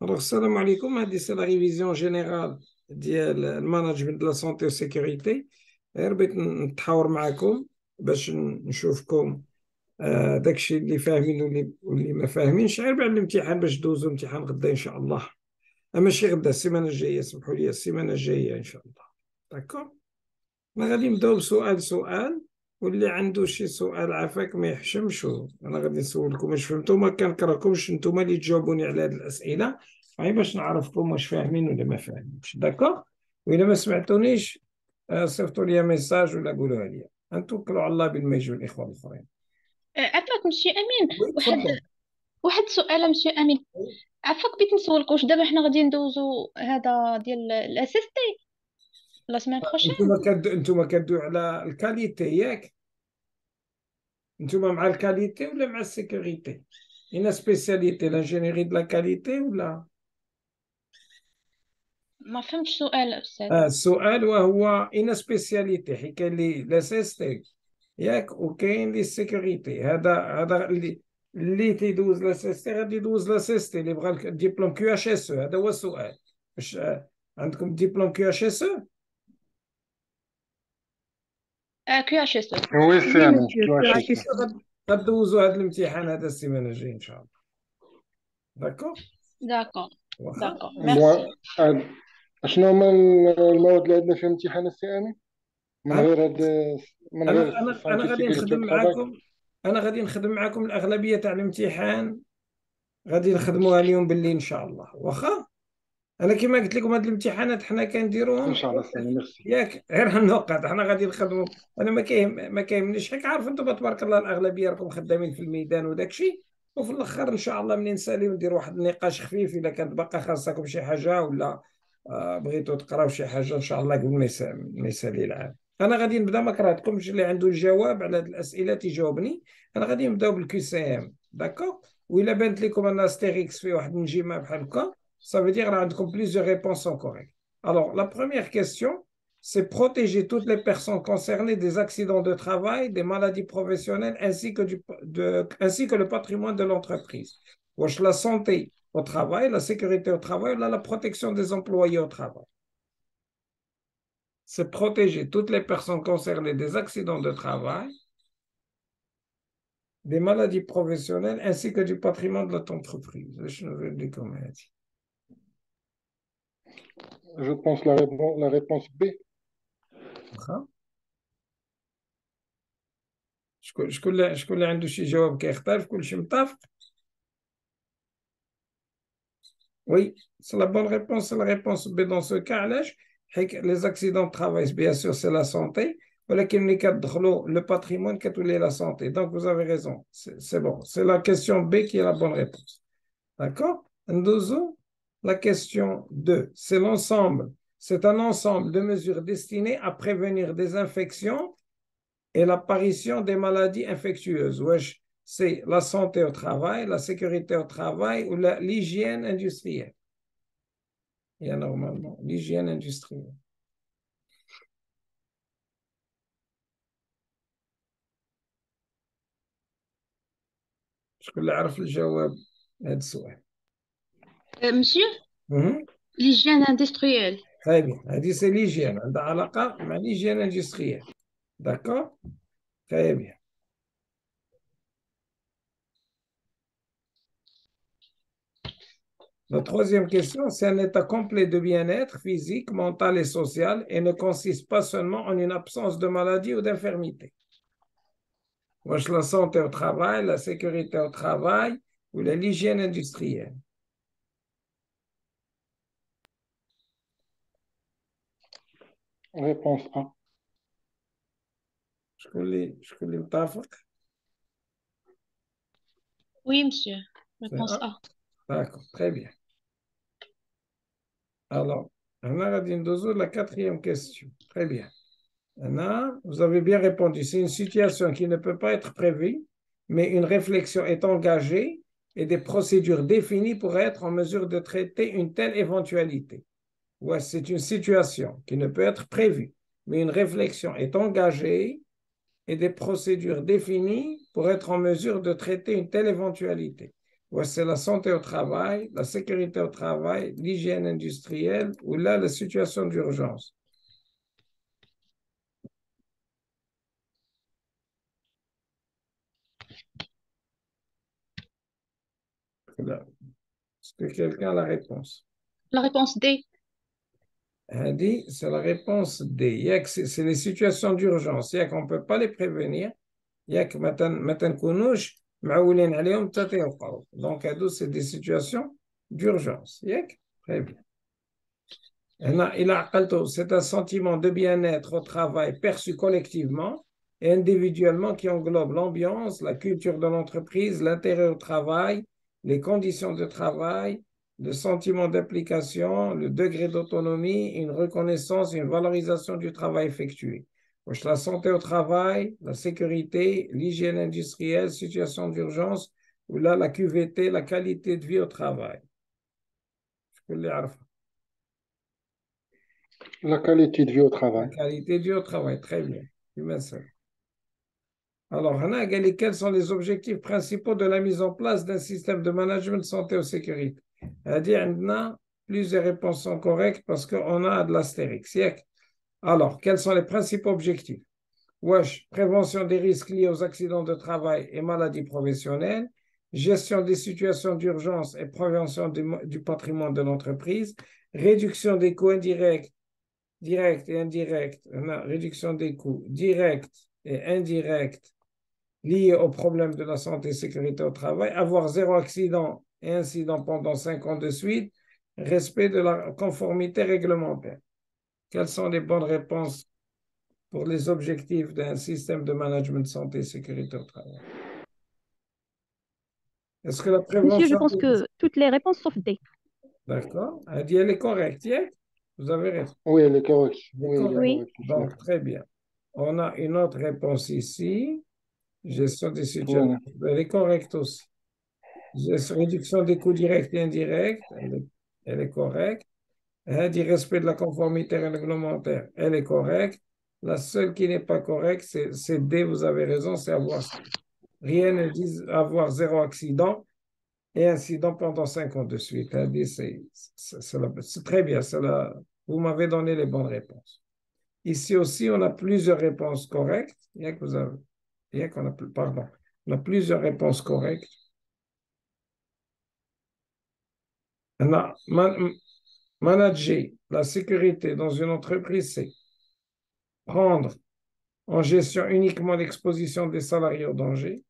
Alors, salam alaikum, هذه c'est la révision générale ديال المانجمنت de la santé والsécurité. ربيت نتحاور معكم باش نشوفكم داكشي اللي فاهمين واللي ما فاهمينش غير بعد الامتحان باش دوزوا الامتحان غدا ان شاء الله. ماشي غدا، السيمانه الجايه، سمحوا لي، السيمانه الجايه ان شاء الله. داكور. انا غادي نبداو بسؤال سؤال، واللي عنده شي سؤال عافاك ما يحشمش. انا غادي نسولكم واش فهمتوا، ما كنكرهكمش نتوما اللي تجاوبوني على هذه الاسئله، غير باش نعرفكم واش فاهمين ولا ما فاهمينش. داكور. واذا ما سمعتونيش صيفطوا لي ميساج ولا قولوها لي. نتوكلوا على الله بالما يجوا الاخوه الاخرين. عفاك مسيو امين. وي تفضل. واحد السؤال مسيو امين. عفاك بغيت نسولك، واش دابا حنا غادي ندوزو هذا ديال الاسيستي لا سيمين بروشين؟ انتم كدوي على الكاليتي ياك؟ انتم مع الكاليتي ولا مع السيكوريتي؟ هنا سبيسياليتي لانجينيري دو لا كاليتي ولا؟ ما فهمتش السؤال استاذ. السؤال وهو إن سبيسياليتي، حيت كاين لي لاسيستي ياك وكاين لي السيكوريتي. هذا اللي تيدوز لاسيستي غادي يدوز لاسيستي، اللي بغى الدبلوم كيو اش اس او. هذا هو السؤال. واش عندكم دبلوم كيو اش اس او؟ كيو اش اس. وي سي انا غدوزوا هذا الامتحان هذا السيمانه الجايه ان شاء الله. داكور. داكور واخا. داكور ميرسي. اشنو هما المواد اللي عندنا في امتحان السي من غير هاد من غير انا غادي نخدم معاكم. انا غادي نخدم معاكم الاغلبيه تاع الامتحان غادي نخدموها اليوم بالليل ان شاء الله. واخا. انا كما قلت لكم هاد الامتحانات حنا كنديروهم ان شاء الله سي ميرسي. ياك غير هالنقط حنا غادي نخدموا. انا ما كايهمنيش، حيت عارف انتم تبارك الله الاغلبيه راكم خدامين في الميدان وداك الشيء. وفي الاخر ان شاء الله منين نساليو ندير واحد النقاش خفيف اذا كانت باقا خاصكم شي حاجه، ولا بغيتوا تقراو شي حاجه ان شاء الله قبل ما يسالي العام. انا غادي نبدا، ما كرهتكمش، اللي عنده الجواب على هاد الاسئله تيجاوبني. انا غادي نبداو بالكي سي ام. داكور. وإلا بانت لكم ان استيريكس فيه واحد النجيمه بحال هكا، ça veut dire qu'il y a plusieurs réponses sont correctes. Alors, la première question, c'est protéger toutes les personnes concernées des accidents de travail, des maladies professionnelles, ainsi que le patrimoine de l'entreprise. La santé au travail, la sécurité au travail, la protection des employés au travail. C'est protéger toutes les personnes concernées des accidents de travail, des maladies professionnelles, ainsi que du patrimoine de l'entreprise. Je ne veux dire comment dire. Je pense la réponse B. شكون اللي عنده شي جواب كيختلف؟ كلشي متفق؟ Oui, c'est la bonne réponse, c'est la réponse B dans ce cas. علاش؟ حيت les accidents de travail, bien sûr, c'est la santé, ولكن ملي كتدخلوا le patrimoine كتولي la santé. Donc vous avez raison, c'est bon. C'est la question B qui est la bonne réponse. D'accord? ندوزو la question 2. C'est un ensemble de mesures destinées à prévenir des infections et l'apparition des maladies infectieuses. Wesh, c'est la santé au travail, la sécurité au travail ou l'hygiène industrielle. Il y a normalement l'hygiène industrielle. شكون اللي عرف الجواب لهذا السؤال؟ مسيو l'hygiène industrielle. Très bien. هذه c'est l'hygiène، عندها علاقة مع l'hygiène industrielle. D'accord? Très bien. La troisième question, c'est un état complet de bien-être physique, mental et social et ne consiste pas seulement en une absence de maladie ou d'infirmité. Wesh, la santé au travail, la sécurité au travail ou l'hygiène industrielle. Réponse A. شكون اللي متفق؟ Oui monsieur. Réponse A. D'accord, très bien. Alors, on a la quatrième question. Très bien. Vous avez bien répondu. C'est une situation qui ne peut pas être prévue, mais une réflexion est engagée et des procédures définies pour être en mesure de traiter une telle éventualité. Ouais, c'est une situation qui ne peut être prévue, mais une réflexion est engagée et des procédures définies pour être en mesure de traiter une telle éventualité. c'est la santé au travail, la sécurité au travail, l'hygiène industrielle ou là, la situation d'urgence. Est-ce que quelqu'un a la réponse? La réponse D. Dit, c'est la réponse D. C'est les situations d'urgence. Il y a qu'on ne peut pas les prévenir. Il y a que maintenant كونوش معولين عليهم حتى تيوقعوا. Donc, c'est des situations d'urgence. Très bien. C'est un sentiment de bien-être au travail perçu collectivement et individuellement qui englobe l'ambiance, la culture de l'entreprise, l'intérêt au travail, les conditions de travail, le sentiment d'implication, le degré d'autonomie, une reconnaissance, une valorisation du travail effectué. La santé au travail, la sécurité, l'hygiène industrielle, situation d'urgence, ou là la QVT, la qualité de vie au travail. La qualité de vie au La travail. qualité de vie au travail, très bien. Alors, Hana, quels sont les objectifs principaux de la mise en place d'un système de management de santé ou sécurité? C'est-à-dire, plusieurs réponses sont correctes parce qu'on a de l'astérix. Alors, quels sont les principaux objectifs? Wesh, prévention des risques liés aux accidents de travail et maladies professionnelles, gestion des situations d'urgence et prévention du patrimoine de l'entreprise, réduction des coûts indirects, directs et indirects, réduction des coûts directs et indirects liés aux problèmes de la santé et sécurité au travail, avoir zéro accident et incident pendant 5 ans de suite, respect de la conformité réglementaire. Quelles sont les bonnes réponses pour les objectifs d'un système de management santé et sécurité au travail? Est-ce que la prévention... Monsieur, je pense que toutes les réponses sauf D. D'accord. Elle dit elle est correcte. Vous avez raison. Oui, elle est correcte. Oui, elle est Oui. correcte. Donc, très bien. On a une autre réponse ici. Gestion des situations. Voilà. Elle est correcte aussi. Réduction des coûts directs et indirects. Elle est correcte. Elle dit respect de la conformité réglementaire. Elle est correcte. La seule qui n'est pas correcte, c'est D, vous avez raison, c'est avoir rien ne dit avoir zéro accident et incident pendant 5 ans de suite. Elle dit c'est très bien, vous m'avez donné les bonnes réponses. Ici aussi, on a plusieurs réponses correctes. Il y a que vous avez, il y a qu'on a, pardon, on a plusieurs réponses correctes. On a manager la sécurité dans une entreprise, c'est prendre en gestion uniquement l'exposition des salariés au danger,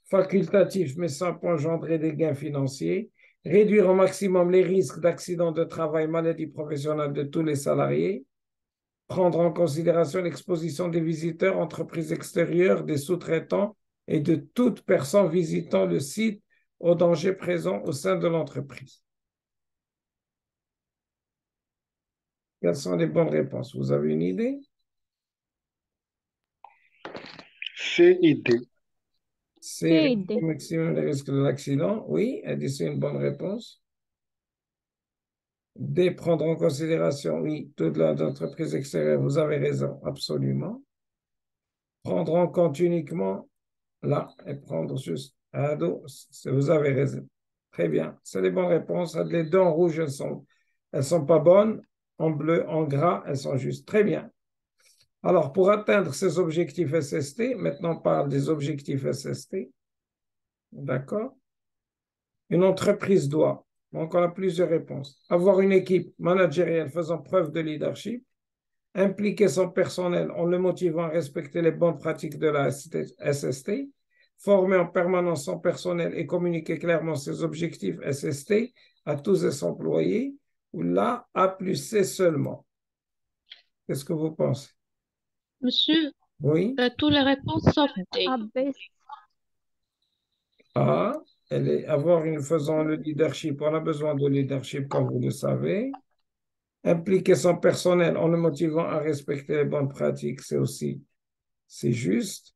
facultatif mais sans engendrer des gains financiers, réduire au maximum les risques d'accidents de travail, maladies professionnelles de tous les salariés, prendre en considération l'exposition des visiteurs, entreprises extérieures, des sous-traitants et de toute personne visitant le site aux dangers présents au sein de l'entreprise. Quelles sont les bonnes réponses? Vous avez une idée? C et D. C'est le maximum des risques de l'accident. Oui, elle dit c'est une bonne réponse. D, prendre en considération, oui, toute l'entreprise extérieure, vous avez raison, absolument. Prendre en compte uniquement, là, et prendre juste à dos, vous avez raison. Très bien, c'est les bonnes réponses. Les deux en rouge, elles sont pas bonnes. En bleu, en gras, elles sont justes. Très bien. Alors, pour atteindre ces objectifs SST, maintenant on parle des objectifs SST. D'accord? Une entreprise doit, donc on a plusieurs réponses, avoir une équipe managériale faisant preuve de leadership, impliquer son personnel en le motivant à respecter les bonnes pratiques de la SST, former en permanence son personnel et communiquer clairement ses objectifs SST à tous ses employés, ou là, A plus C seulement. Qu'est-ce que vous pensez? Monsieur, Oui. toutes les réponses sauf D. A, B. A, avoir faisant le leadership, on a besoin de leadership comme vous le savez. Impliquer son personnel en le motivant à respecter les bonnes pratiques, c'est juste.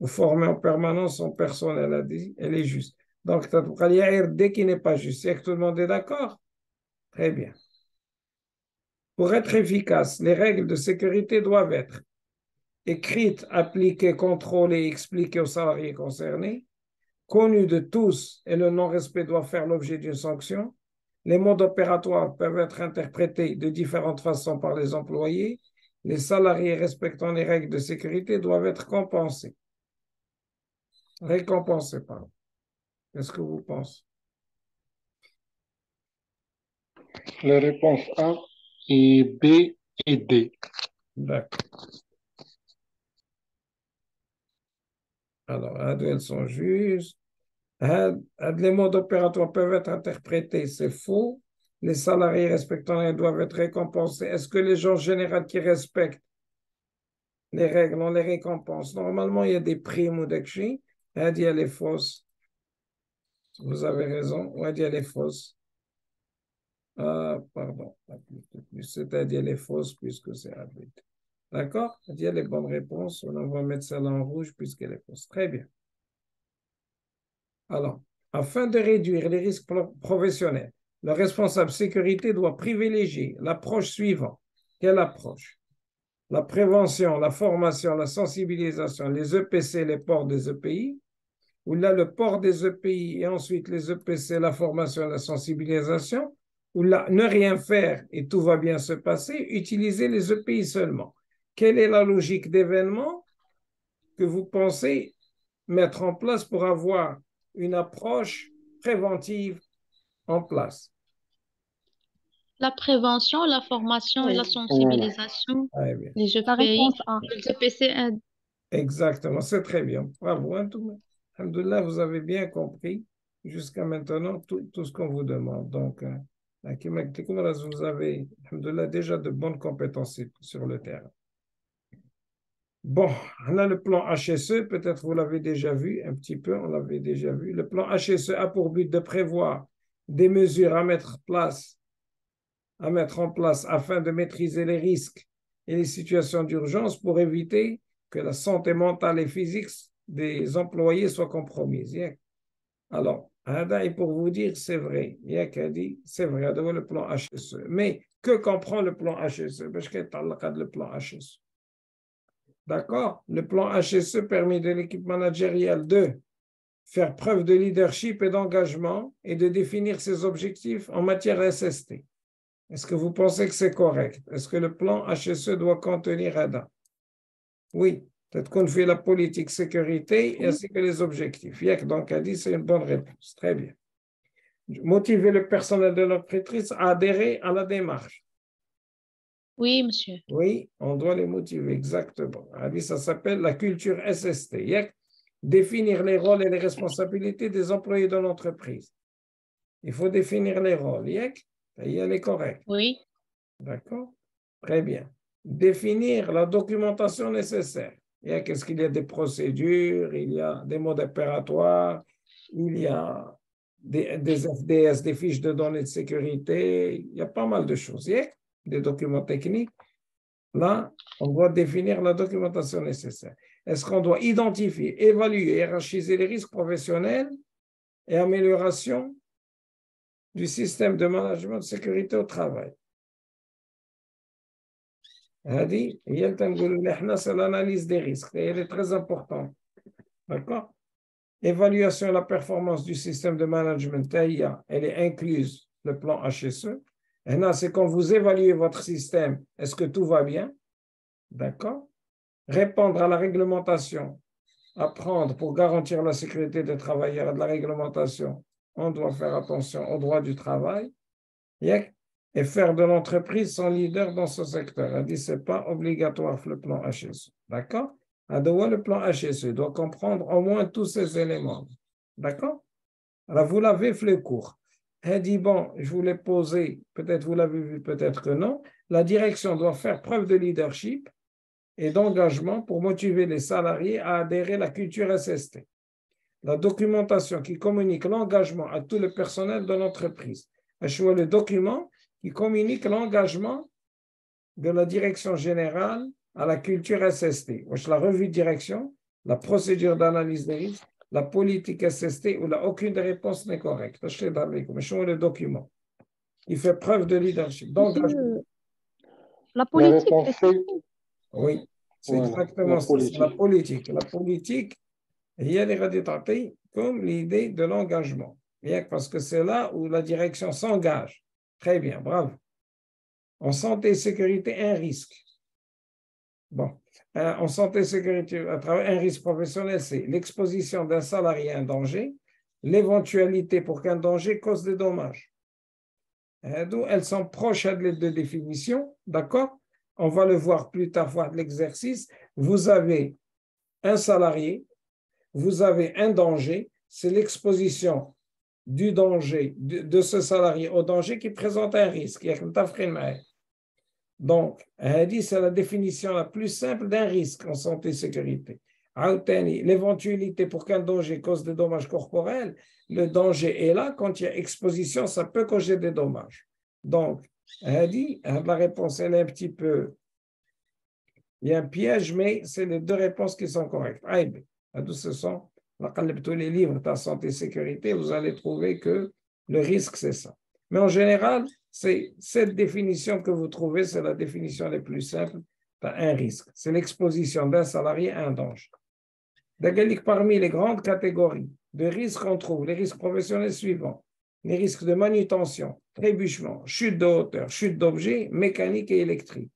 Ou former en permanence son personnel, elle est juste. Donc, il y a RD qui n'est pas juste. C'est que tout le monde est d'accord? Très bien. Pour être efficace, les règles de sécurité doivent être écrites, appliquées, contrôlées et expliquées aux salariés concernés, connu de tous et le non-respect doit faire l'objet d'une sanction. Les modes opératoires peuvent être interprétés de différentes façons par les employés. Les salariés respectant les règles de sécurité doivent être compensés. Récompensés, pardon. Qu'est-ce que vous pensez? Les réponses A et B et D. D'accord. Alors, elles sont justes. Les modes opératoires peuvent être interprétés, c'est faux. Les salariés respectant les règles doivent être récompensés. Est-ce que les gens en général qui respectent les règles, on les récompense? Normalement, il y a des primes ou des chi. Elle est fausse. Vous avez raison. Ou elle est fausse. Ah, pardon. C'est-à-dire elle est fausse puisque c'est arbitre. D'accord? Elle les bonnes réponses. On va mettre celle en rouge puisqu'elle est fausse. Très bien. Alors, afin de réduire les risques professionnels, le responsable sécurité doit privilégier l'approche suivante. Quelle approche? La prévention, la formation, la sensibilisation, les EPC, les ports des EPI, ou là le port des EPI et ensuite les EPC, la formation, la sensibilisation, ou là ne rien faire et tout va bien se passer, utiliser les EPI seulement. Quelle est la logique d'événement que vous pensez mettre en place pour avoir une approche préventive en place? La prévention, la formation et la Voilà. sensibilisation, Très bien. les La EPI, réponse A. les EPC, Exactement, c'est très bien. Bravo, hein, tout. Alhamdoulilah, vous avez bien compris jusqu'à maintenant tout ce qu'on vous demande. Donc, vous avez, alhamdoulilah, déjà de bonnes compétences sur le terrain. Bon, on a le plan HSE, peut-être vous l'avez déjà vu un petit peu, on l'avait déjà vu. Le plan HSE a pour but de prévoir des mesures à mettre en place afin de maîtriser les risques et les situations d'urgence pour éviter que la santé mentale et physique des employés soit compromise. Alors, et pour vous dire, c'est vrai. C'est vrai, le plan HSE. Mais que comprend le plan HSE? Parce que le plan HSE. D'accord? Le plan HSE permet de l'équipe managériale de faire preuve de leadership et d'engagement et de définir ses objectifs en matière SST. Est-ce que vous pensez que c'est correct? Est-ce que le plan HSE doit contenir ADA? Oui, peut-être qu'on fait la politique sécurité ainsi que les objectifs. Donc, a dit c'est une bonne réponse. Très bien. Motiver le personnel de l'entreprise à adhérer à la démarche. oui, monsieur. Oui, on doit les motiver, exactement. A dit ça s'appelle la culture SST. Définir les rôles et les responsabilités des employés de l'entreprise. Il faut définir les rôles. Elle est correcte. Oui, D'accord? Très bien. Définir la documentation nécessaire. Qu'est-ce qu'il y a des procédures, il y a des modes opératoires, il y a des FDS, des fiches de données de sécurité, il y a pas mal de choses. Des documents techniques. Là, on doit définir la documentation nécessaire. Est-ce qu'on doit identifier, évaluer, hiérarchiser les risques professionnels et amélioration du système de management de sécurité au travail? C'est l'analyse des risques et elle est très importante. D'accord? Évaluation de la performance du système de management, elle est incluse le plan HSE. Et là, c'est quand vous évaluez votre système, est-ce que tout va bien? D'accord? Répondre à la réglementation, apprendre pour garantir la sécurité des travailleurs et de la réglementation. On doit faire attention aux droits du travail. Et faire de l'entreprise son leader dans ce secteur. Elle dit ce n'est pas obligatoire le plan HSE. D'accord? Le plan HSE doit comprendre au moins tous ces éléments. D'accord? Alors, vous l'avez fait le cours. Elle dit, bon, je vous l'ai posé, peut-être vous l'avez vu, peut-être que non. La direction doit faire preuve de leadership et d'engagement pour motiver les salariés à adhérer à la culture SST. La documentation qui communique l'engagement à tout le personnel de l'entreprise. Le document qui communique l'engagement de la direction générale à la culture SST. La revue de direction, la procédure d'analyse des risques, la politique SST, où là, aucune des réponses n'est correcte. Le document. Il fait preuve de leadership, d'engagement. La La politique, réponse C, Oui, c'est voilà, exactement la ça. C'est la politique. politique. La politique, il y a les radiothérapes. comme l'idée de l'engagement. Parce que c'est là où la direction s'engage. Très bien, bravo. En santé et sécurité, un risque. Bon, en santé et sécurité, à travers un risque professionnel, c'est l'exposition d'un salarié à un danger, l'éventualité pour qu'un danger cause des dommages. D'où elles sont proches de deux définitions, d'accord? On va le voir plus tard, voir de l'exercice. Vous avez un salarié, vous avez un danger, c'est l'exposition du danger, de ce salarié au danger qui présente un risque. Donc, c'est la définition la plus simple d'un risque en santé et sécurité. L'éventualité pour qu'un danger cause des dommages corporels, le danger est là, quand il y a exposition, ça peut causer des dommages. Donc, la réponse, elle est un petit peu... Il y a un piège, mais c'est les deux réponses qui sont correctes. Ce sont tous les livres de santé et sécurité, vous allez trouver que le risque, c'est ça. Mais en général, c'est cette définition que vous trouvez, c'est la définition la plus simple d'un risque. C'est l'exposition d'un salarié à un danger. Parmi les grandes catégories de risques, on trouve les risques professionnels suivants. Les risques de manutention, trébuchement, chute de hauteur, chute d'objets, mécanique et électrique.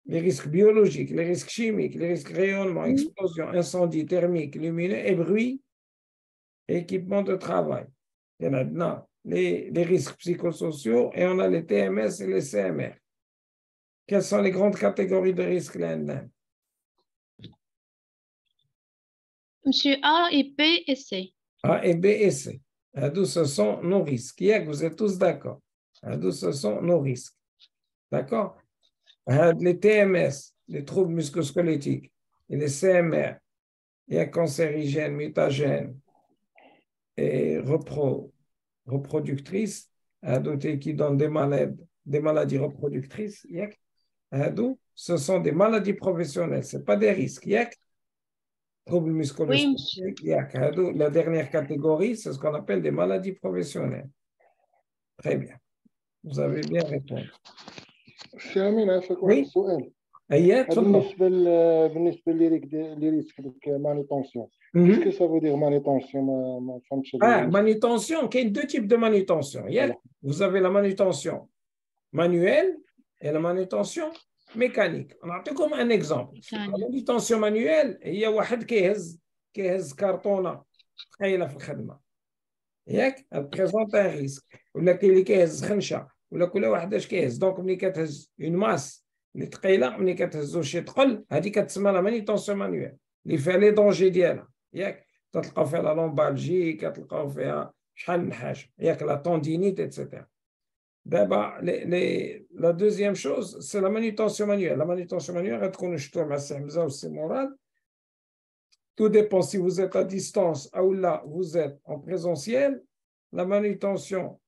Les risques biologiques, les risques chimiques, les risques rayonnement, explosion, incendie thermique, lumineux et bruit, équipement de travail. Il y en a maintenant les risques psychosociaux et on a les TMS et les CMR. Quelles sont les grandes catégories de risques là-dedans? Monsieur A et B et C. A et B et C. D'où ce sont nos risques. Vous êtes tous d'accord. D'où ce sont nos risques. D'accord? Les TMS, les troubles musculosquelettiques, et les CMR, il y a cancérigènes, mutagènes et reproductrices, qui donnent des maladies reproductrices. Ce sont des maladies professionnelles, ce n'est pas des risques. Troubles musculosquelettiques, la dernière catégorie, c'est ce qu'on appelle des maladies professionnelles. Très bien. Vous avez bien répondu. سي أمين عافاك واحد السؤال بالنسبة لريسك مانيتونسيون qu'est-ce que ça veut dire manutention ما فهمتش manutention, il y a deux types de manutention. Vous avez la manutention manuelle et la manutention mécanique. On a comme un exemple. La manutention manuelle, il y a واحد كيهز كرتونة ثقيلة في الخدمة. elle présente un risque. ولا كاين اللي كيهز خنشة ولا كل واحد اش كيهز. دونك ملي كتهز اون ماس اللي ثقيله ملي كتهزو شي ثقل هذه كتسمى لا مانيتونسيون مانيوال اللي فيها لي دونجي ديالها كتلقاو فيها لا لومبالجي كتلقاو فيها شحال من حاجه لا توندينيت ايتترا. دابا لا دوزيام شوز سي لا مانيتونسيون مانيوال. لا مانيتونسيون مانيوال غتكونوا شفتوها مع السي حمزه والسي مراد. Tout dépend si vous êtes à distance ou là vous êtes en présentiel. La manutention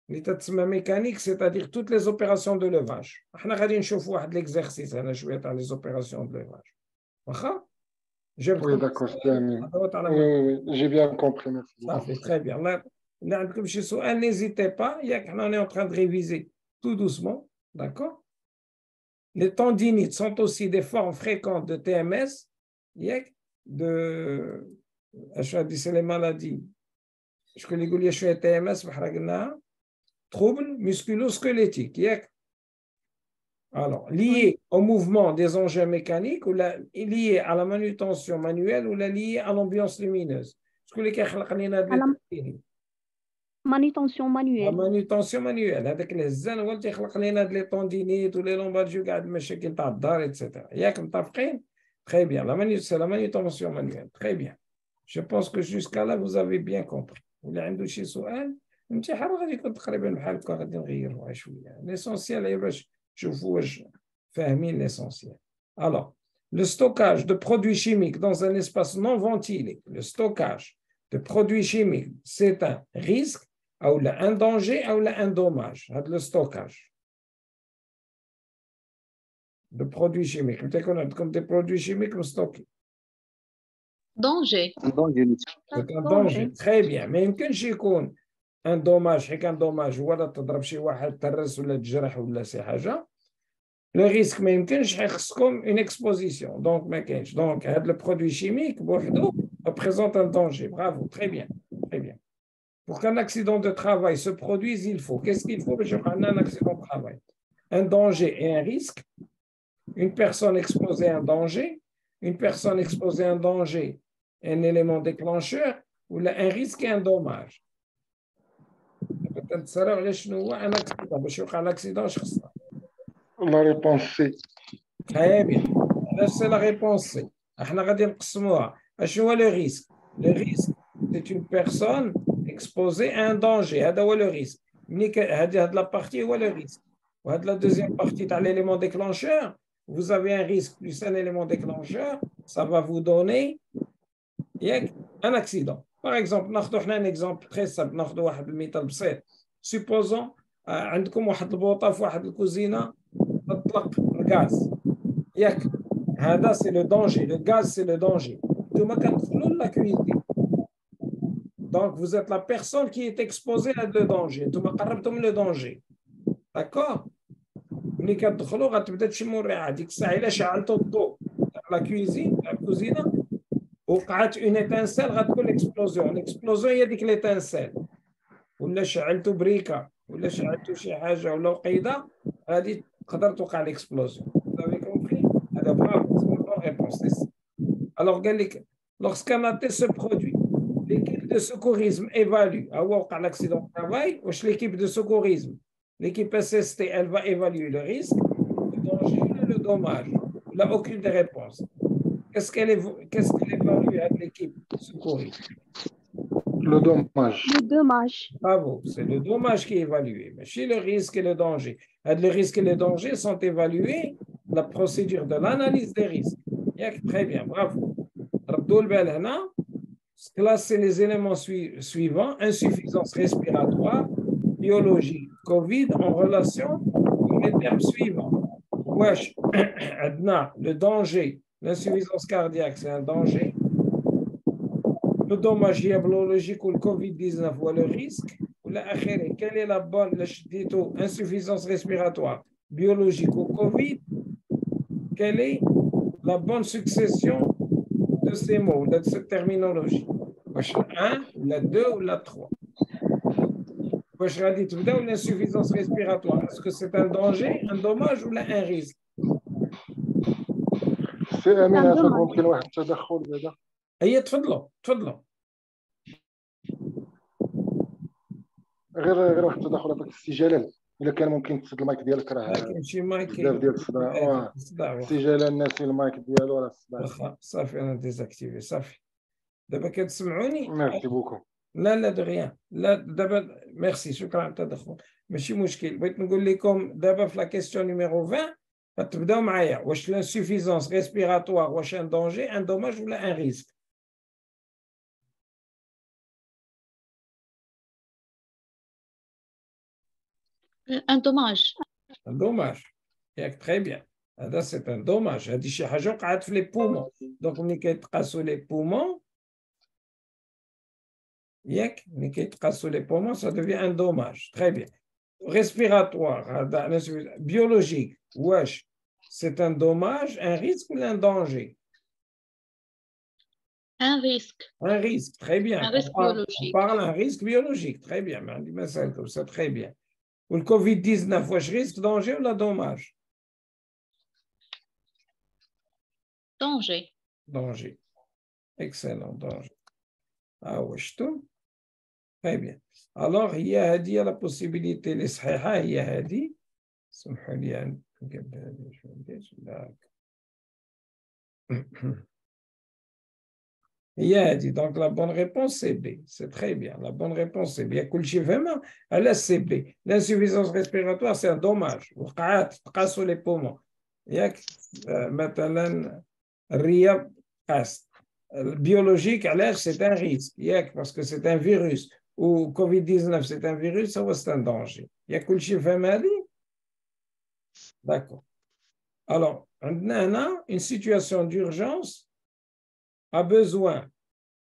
l'état mécanique, c'est-à-dire toutes les opérations de levage. On va voir l'exercice, les opérations de levage. Oui, d'accord, oui, j'ai bien compris, merci. Ça fait très bien. N'hésitez pas, on est en train de réviser tout doucement, d'accord? Les tendinites sont aussi des formes fréquentes de TMS, c'est les maladies. Je connais les TMS, troubles musculo-squelettiques. Alors, liés au mouvement des engins mécaniques ou liés à la manutention manuelle ou liés à l'ambiance lumineuse. manutention manuelle. La manutention manuelle. هذاك الهزان هو اللي تيخلق لنا لي طوندينيت ولي لومبالجي وكاع المشاكل تاع الدار etc. ياك متفقين؟ Très bien. C'est la manutention manuelle. Très bien. Je pense que jusqu'à là vous avez bien compris. واللي عنده شي سؤال الامتحان غادي يكون تقريبا بحال هكا غادي نغيروها شويه. L'essentiel est باش تشوفوا واش فاهمين l'essentiel. Alors, le stockage de produits chimiques dans un espace non ventilé, le stockage de produits chimiques, c'est un risque ou un danger ou un dommage. Le stockage de produits chimiques. Comme des produits chimiques stockés. Danger. C'est un danger. Très bien. Mais يمكنش يكون un dommage حيت un dommage ولا تضرب شي واحد ترس ولا تجرح ولا شي حاجه. Le risque ما يمكنش يخصكم une exposition. Donc ما كاينش. Donc هذا le produit chimique بوحدو représente un danger. Bravo, très bien, très bien. Pour qu'un accident de travail se produise, il faut. Qu'est-ce qu'il faut? Un accident de travail. Un danger et un risque. Une personne exposée à un danger. Une personne exposée à un danger, un élément déclencheur. Ou un risque et un dommage. Un accident. باش يوقع l'accident شخصنا. La réponse C. Très bien. C'est la réponse C. احنا غادي نقسموها. شنو هو le risque? Le risque, c'est une personne exposée à un danger. هذا هو le risque. هذه la partie هو le risque. وهذه la deuxième partie تاع l'élément déclencheur. Vous avez un risque plus un élément déclencheur, ça va vous donner un accident. Par exemple, ناخذ احنا un exemple très simple. ناخذ واحد المثال بسيط. Supposons عندكم واحد البوطه في واحد الكوزينه تطلق الغاز. ياك هذا سي لو دونجي لو غاز سي لو دونجي نتوما كتدخلوا لا كويزين دونك vous êtes la personne qui est exposée à le danger نتوما قربتوا من لو دونجي داكور ملي كتدخلوا غتبدا تشموا الريحه ديك الساعه الا شعلتوا الضوء لا كويزين تاع الكوزينه وقعت اون ايتانسيل غتكون الاكسبلوزيون هي ديك ليتانسيل ولا شعلتوا بريكه ولا شعلتوا شي حاجه ولا وقيده غادي تقدر توقع الاكسبلوزيون. Vous avez compris? Alors, bravo, c'est une bonne réponse. Alors, lorsqu'un atteint se produit, l'équipe de secourisme évalue. À l'accident de travail, l'équipe de secourisme, l'équipe SST, elle va évaluer le risque, le danger et le dommage. Il n'a aucune des réponses. Qu'est-ce qu'elle évalue avec l'équipe de secourisme? Le dommage. Le dommage. Bravo, c'est le dommage qui est évalué. Mais chez le risque et le danger, le risque et le danger sont évalués la procédure de l'analyse des risques. Très bien, bravo. Classer les éléments suivants, insuffisance respiratoire, biologie, Covid en relation avec les termes suivants. Wesh, le danger, l'insuffisance cardiaque, c'est un danger. Le dommage biologique ou le Covid-19 ou le risque. Quelle est la bonne insuffisance respiratoire, biologique ou Covid? Quelle est la bonne succession de ces mots, de cette terminologie? La 1, la 2 ou la 3? L'insuffisance respiratoire, est-ce que c'est un danger, un dommage ou un risque? سي امين هذا ممكن واحد التدخل بعدا هي تفضلوا غير واحد التدخل هذاك السي جلال الا كان ممكن تسد المايك ديالك راه لكن شي مايك بزاف ديال الصداع السي جلال ناسي المايك ديالو راه الصداع واخا صافي انا ديزاكتيفي صافي دابا كتسمعوني ميرسي بوكو لا دو ريان لا دابا ميرسي شكرا على التدخل ماشي مشكل بغيت نقول لكم دابا في لا كيسيون نيميرو 20 غتبداو معايا واش لانسوفيزونس ريسبيراتوار واش ان دونجي ان دوماج ولا ان ريسك ان دوماج ان دوماج ياك تري بيان هذا سي ان دوماج هذه شي حاجه وقعت في لي بومون دونك ملي كيتقاسوا لي بومون ياك ملي كيتقاسوا لي بومون ça devient un dommage très bien respiratoire هذا biologique واش c'est un dommage un risque ou un danger un risque un risque très bien un risque biologique on parle un risque biologique très bien ما عندي مسائل comme ça très bien le Covid-19 واش risque danger ou dommage danger excellent danger واش تو très bien alors هي هذه la possibilité اللي صحيحه هي هذه سمحوا لي نقبل هذه شويه هي هذه donc la bonne réponse c'est B c'est très bien la bonne réponse c'est B كل شيء فهمها على c'est B l'insuffisance respiratoire c'est un dommage وقعات تقاسوا les poumons ياك مثلا الرية قاست biologique علاش c'est un risque ياك parce que c'est un virus ou Covid-19 c'est un virus ou c'est un danger il y a كل شيء فهم هذه d'accord alors عندنا هنا une situation d'urgence a besoin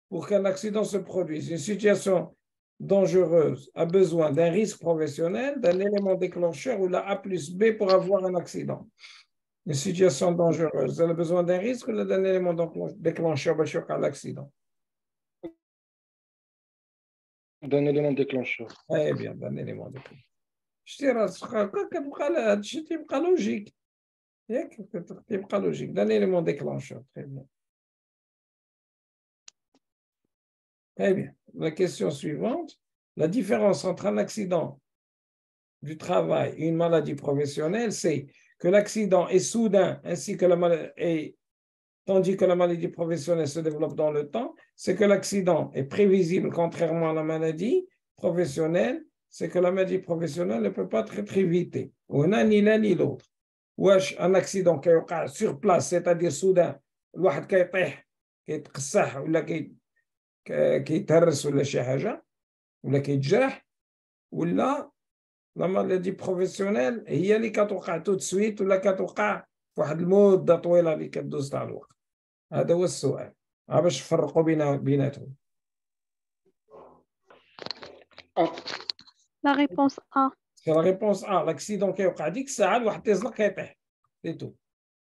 pour qu'un accident se produise une situation dangereuse a besoin d'un risque professionnel d'un élément déclencheur ou la A plus B pour avoir un accident une situation dangereuse elle a besoin d'un risque ou d'un élément déclencheur pour l'accident d'un élément déclencheur. Très bien, d'un élément déclencheur. شتي راسك هكا كتبقى هذا الشيء تيبقى لوجيك ياك تيبقى لوجيك d'un élément déclencheur. Très bien. Très bien. La question suivante. La différence entre un accident du travail et une maladie professionnelle, c'est que l'accident est soudain ainsi que la maladie, tandis que la maladie professionnelle se développe dans le temps, c'est que l'accident est prévisible contrairement à la maladie professionnelle, c'est que la maladie professionnelle ne peut pas être évitée. On n'a ni l'un ni l'autre. واش un accident كيوقع sur place, c'est-à-dire soudain, الواحد كيطيح كيتقصح ولا كيتهرس ولا شي حاجة ولا كيتجرح ولا لا مالادي بروفيسيونيل هي اللي كتوقع تو سويت ولا كتوقع في واحد المده طويله اللي كدوز تاع الوقت. هذا هو السؤال باش نفرقوا بيناتهم. La réponse A. سي لا ريبونس لاكسيدون كيوقع ديك الساعه الواحد تيزلق كيطيح سي تو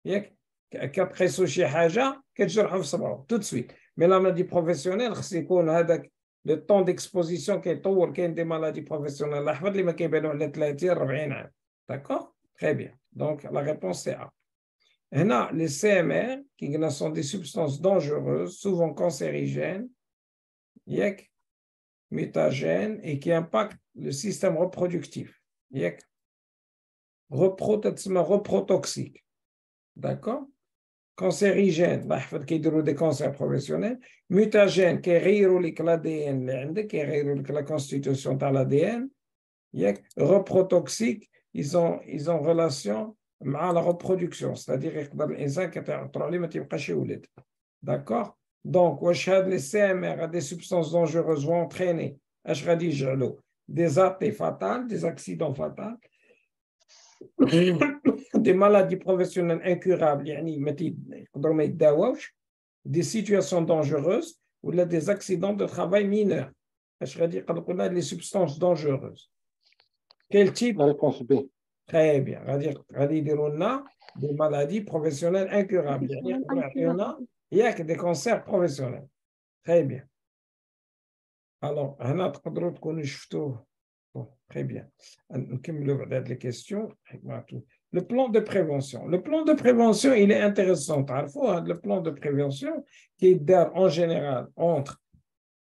ياك كتقيسوا شي حاجه كتجرحوا في صبعو تو سويت. مي لا مالادي بروفيسيونيل خص يكون هذاك لو طون ديكسبوزيسيون كيطول. كاين دي مالادي بروفيسيونيل الله يحفظ اللي ما كيبانوا على 30 40 عام. داكور تري بيان. دونك لا ريبونس سي ا. هنا les CMR qui sont des substances dangereuses souvent cancérigènes ياك mutagènes et qui impactent le système reproductif ياك reprotoxique. D'accord. Cancérigène الله يحفظ كيديروا des cancers professionnels. Mutagène كيغيروا لك l'ADN اللي عندك كيغيروا لك la constitution تاع l'ADN ياك. Reprotoxique ils ont relation مع la reproduction, c'est-à-dire يقدر الانسان كتعطروا عليه ما تيبقاش يولد. D'accord. Donc واش هاد les CMR des substances dangereuses vont entraîner اش غادي يجعلوا des arrêts fatales, des accidents fatals, des maladies professionnelles incurables يعني ما يقدروا ما يتداواوش, des situations dangereuses ou des accidents de travail mineurs. اش غادي يقلقوا لنا les substances dangereuses. Quel type? La réponse B. Très bien. غادي يديروا لنا des maladies professionnelles incurables يعني يقدروا يعطيونا ياك des cancers professionnels. Très bien. Alors هنا تقدروا تكونوا شفتوه. Très bien. نكملوا بعد هاد les questions. Le plan de prévention. Le plan de prévention, il est intéressant. تعرفوا le plan de prévention qui est دار en général entre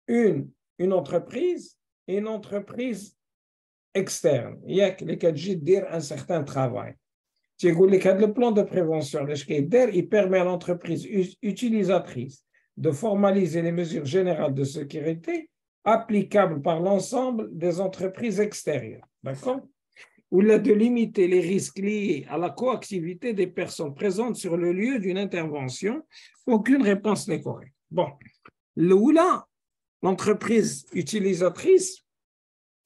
une entreprise et une entreprise externe. ياك اللي كتجي دير un certain travail. تيقول لك هذا le plan de prévention علاش كيدار il permet à l'entreprise utilisatrice de formaliser les mesures générales de sécurité applicables par l'ensemble des entreprises extérieures. D'accord? Ou là de limiter les risques liés à la coactivité des personnes présentes sur le lieu d'une intervention. Aucune réponse n'est correcte. Bon, là, l'entreprise utilisatrice,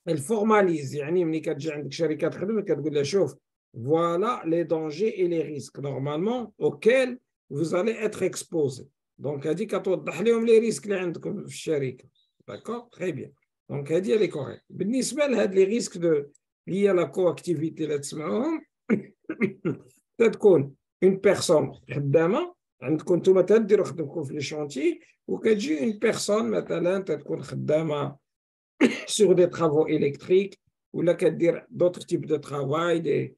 elle formalise. يعني ملي كتجي عندك شركة خدمة كتقول لها شوف voilà les dangers et les risques normalement auxquels vous allez être exposés. Donc هذه كتوضح لهم les risques اللي عندكم في الشركة. D'accord? Très bien. Donc هذه elle est correcte. بالنسبة لهاد les risques de liés à la coactivité اللي تسمعوهم تكون une personne خدامة عندكم نتوما تديروا خدمتكم في لي شونتي وكتجي une personne مثلا تكون خدامة sur des travaux électriques ولا كدير d'autres types de travail des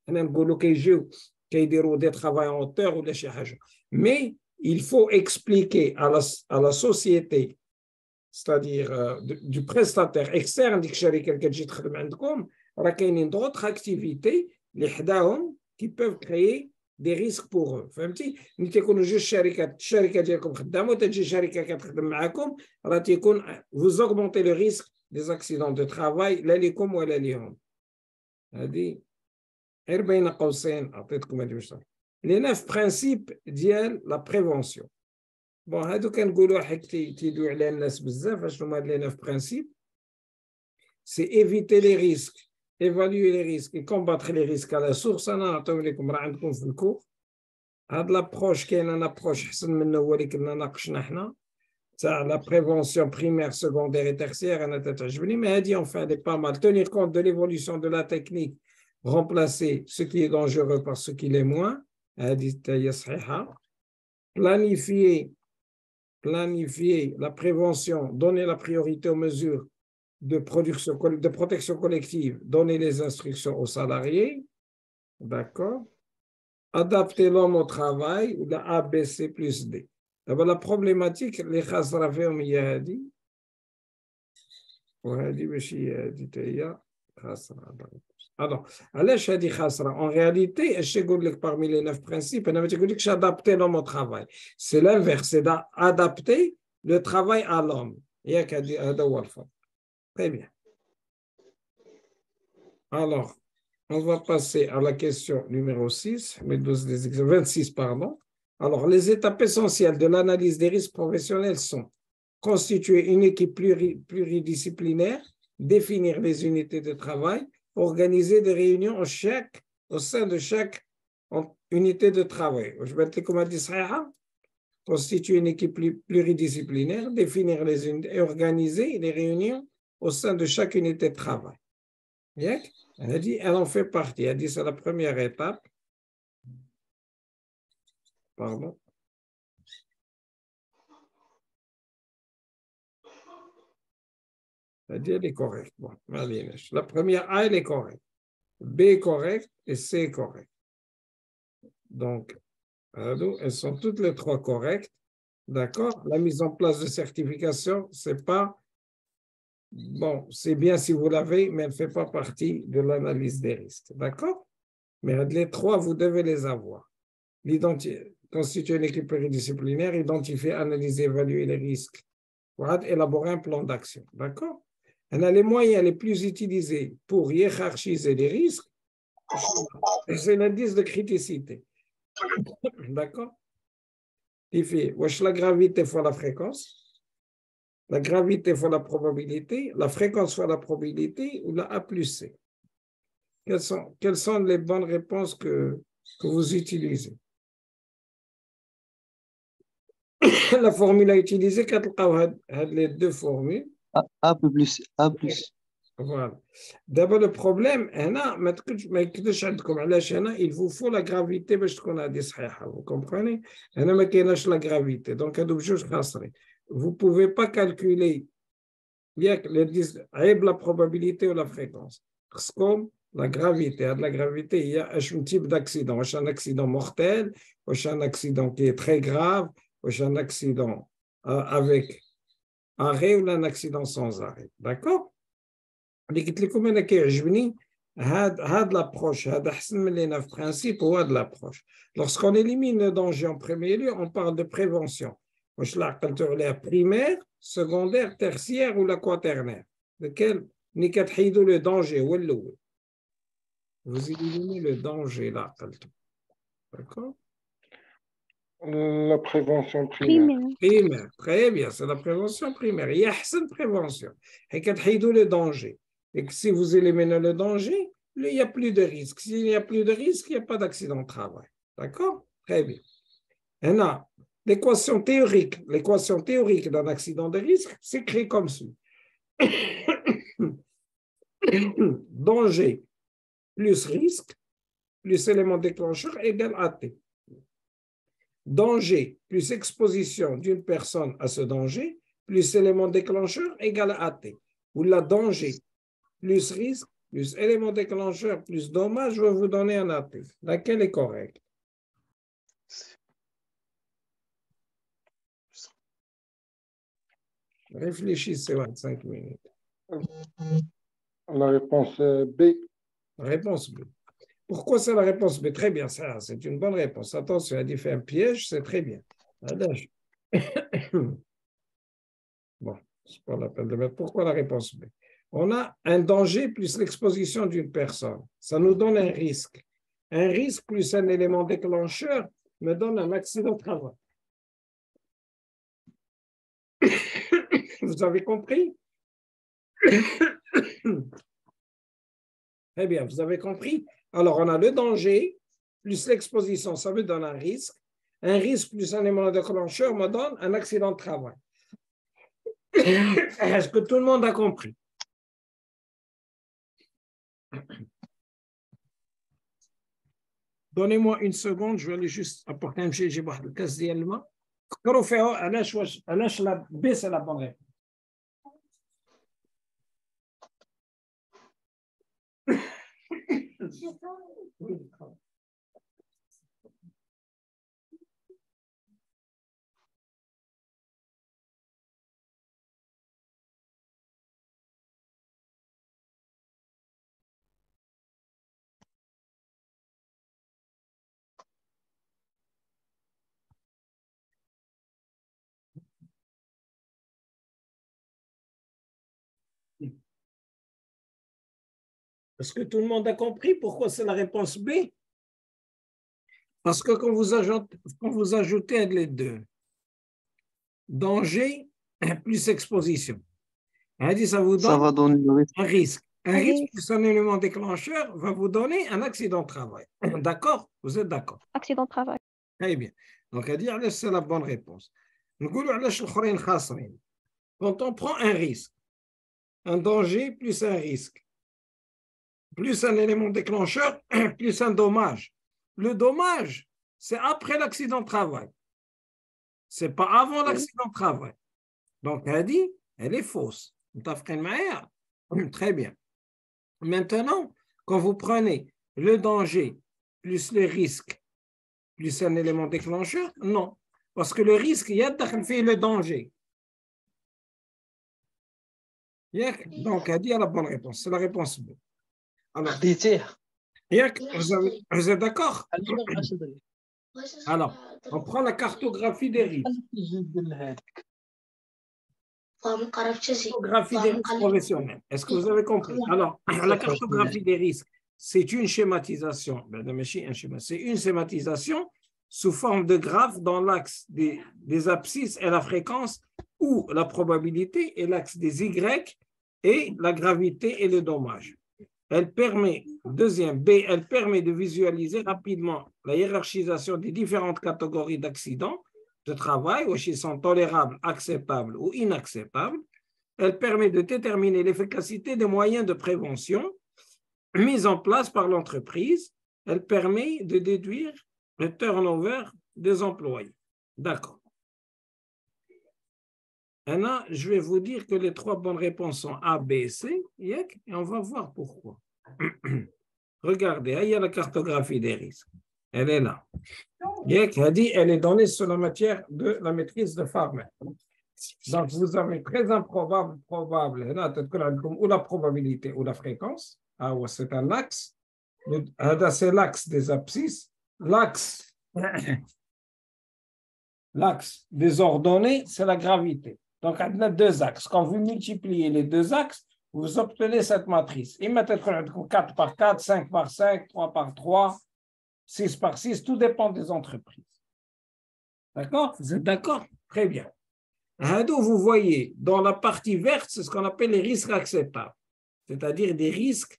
حنا نقولوا كيجيو كيديروا des travaux en hauteur ولا شي حاجة. Mais il faut expliquer à la société, c'est-à-dire du prestataire externe ديك الشركة اللي كتجي تخدم عندكم راه كاينين d'autres activités اللي حداهم qui peuvent créer des risques pour eux. فهمتي؟ ملي تيكونوا جوج شركات الشركة ديالكم خدامة وتجي شركة كتخدم معاكم راه تيكون vous augmentez le risque des accidents de travail لا ليكم ولا ليهم. هذه غير بين قوسين عطيتكم هذه باش لي 9 برينسيپ ديال لا بريفونسيون. بون هادو كنقولوا حق تيدوي على الناس بزاف اشنو هما لي 9 برينسيپ. سي ايفيتي لي ريسك évaluer les risques et combattre les risques à la source. انا نعطيهم لكم راه عندكم في الكور هاد لابروش. كاين انا ابروش احسن منه هو اللي كنا ناقشنا حنا تاع لا بريفونسيون بريمير سكوندير اي تيرسيير. انا تتعجبني ما هادي اون فان دي با مال tenir compte de l'évolution de la technique, remplacer ce qui est dangereux par ce qui l'est moins. هادي حتى هي صحيحه. planifier planifier la prévention, donner la priorité aux mesures de protection collective, donner les instructions aux salariés, d'accord? Adapter l'homme au travail, ou la ABC plus D. La problématique, les khasra fihom hiya hadi, وهذه ماشي هذه هي خاسرة. Alors, علاش هذه خاسرة؟ En réalité, اش يقول لك parmi les 9 principes, انا ما تقولكش adapter l'homme au travail. C'est l'inverse, c'est d'adapter le travail à l'homme. ياك هذا هو الفرق. Très bien. Alors, on va passer à la question numéro 6, 26, pardon. Alors, les étapes essentielles de l'analyse des risques professionnels sont constituer une équipe pluridisciplinaire, définir les unités de travail, organiser des réunions au sein de chaque unité de travail. Je vais te dire constituer une équipe pluridisciplinaire, définir les unités et organiser les réunions au sein de chaque unité de travail. Bien? Elle a dit, elle en fait partie. Elle a dit, c'est la première étape. Pardon. Elle a dit, elle est correcte. Bon, la première A, elle est correcte. B est correcte et C est correcte. Donc, elles sont toutes les trois correctes. D'accord? La mise en place de certification, c'est pas... Bon, c'est bien si vous l'avez, mais elle ne fait pas partie de l'analyse des risques. D'accord? Mais les trois, vous devez les avoir. Constituer une équipe pluridisciplinaire, identifier, analyser, évaluer les risques, élaborer un plan d'action. D'accord? On a les moyens les plus utilisés pour hiérarchiser les risques, c'est l'indice de criticité. D'accord? Il fait la gravité fois la fréquence, la gravité fois la probabilité, la fréquence fois la probabilité ou la A plus C. Quelles sont les bonnes réponses que vous utilisez? La formule à utiliser, les deux formules. A plus, A plus. Voilà. D'abord, le problème, il vous faut la gravité, vous comprenez? La gravité. Donc, vous ne pouvez pas calculer la probabilité ou la fréquence. Parce que la gravité, il y a un type d'accident. Un accident mortel, un accident qui est très grave, un accident avec arrêt ou un accident sans arrêt. D'accord? اللي قلت لكم انا كيعجبني هاد l'approche هذا احسن من les 9 principes هو هاد l'approche. Lorsqu'on élimine le danger en premier lieu, on parle de prévention. واش لا عقلتوا عليها primaire, secondaire, tertiaire ou la quaternaire. lequel ملي كتحيدوا le danger هو الاول. Vous éliminez le danger là عقلتوا. D'accord? La prévention primaire. Primaire, très bien, c'est la prévention primaire. Il y a une prévention. Et كتحيدوا le danger. Et que si vous éliminez le danger, il n'y a plus de risque. S'il n'y a plus de risque, il n'y a pas d'accident de travail. D'accord? Très bien. On a l'équation théorique. L'équation théorique d'un accident de risque s'écrit comme suit. Danger plus risque plus élément déclencheur égale AT. Danger plus exposition d'une personne à ce danger plus élément déclencheur égale AT. Ou la danger plus risque, plus élément déclencheur, plus dommage, je vais vous donner un AT. Laquelle est correcte? Réfléchissez 25 minutes. La réponse B. Réponse B. Pourquoi c'est la réponse B? Très bien, ça, c'est une bonne réponse. Attention, elle dit fait un piège, c'est très bien. Bon, c'est pas la peine de mettre. Pourquoi la réponse B? On a un danger plus l'exposition d'une personne. Ça nous donne un risque. Un risque plus un élément déclencheur me donne un accident de travail. Vous avez compris? Très bien, vous avez compris? Alors, on a le danger plus l'exposition, ça me donne un risque. Un risque plus un élément déclencheur me donne un accident de travail. Est-ce que tout le monde a compris? Donnez-moi une seconde, je vais aller juste apporter un petit casse d'allemand. فكروا فيها علاش لا بي سي لا بون ريبونس. Est-ce que tout le monde a compris pourquoi c'est la réponse B? Parce que quand vous ajoutez les deux, danger plus exposition, ça vous Ça donne va donner le risque. un risque. Un Oui. risque plus un élément déclencheur va vous donner un accident de travail. D'accord? Vous êtes d'accord? Accident de travail. Très bien. Donc, à dire, c'est la bonne réponse. Quand on prend un risque, un danger plus un risque, plus un élément déclencheur, plus un dommage. Le dommage, c'est après l'accident de travail. Ce n'est pas avant l'accident de travail. Donc, elle dit, elle est fausse. Très bien. Maintenant, quand vous prenez le danger plus le risque, plus un élément déclencheur, non. Parce que le risque, il y a le danger. Donc, elle dit à la bonne réponse. C'est la réponse B. Alors, vous êtes d'accord? Alors, on prend la cartographie des risques. Cartographie des risques professionnels. Est-ce que vous avez compris? Alors, la cartographie des risques, c'est une schématisation. C'est une schématisation sous forme de graphe dans l'axe des abscisses et la fréquence, ou la probabilité et l'axe des Y et la gravité et le dommage. Elle permet, deuxième B, elle permet de visualiser rapidement la hiérarchisation des différentes catégories d'accidents de travail, ou s'ils sont tolérables, acceptables ou inacceptables. Elle permet de déterminer l'efficacité des moyens de prévention mis en place par l'entreprise. Elle permet de déduire le turnover des employés. D'accord. Maintenant, je vais vous dire que les trois bonnes réponses sont A, B et C, et on va voir pourquoi. Regardez, il y a la cartographie des risques. Elle est là. Elle est donnée sur la matière de la maîtrise de Farmer. Donc, vous avez très improbable, probable, ou la probabilité ou la fréquence. C'est un axe. C'est l'axe des abscisses. L'axe des ordonnées, c'est la gravité. Donc, on a deux axes. Quand vous multipliez les deux axes, vous obtenez cette matrice. Il peut être 4 par 4, 5 par 5, 3 par 3, 6 par 6, tout dépend des entreprises. D'accord? Vous êtes d'accord? Très bien. Vous voyez, dans la partie verte, c'est ce qu'on appelle les risques acceptables. C'est-à-dire des risques,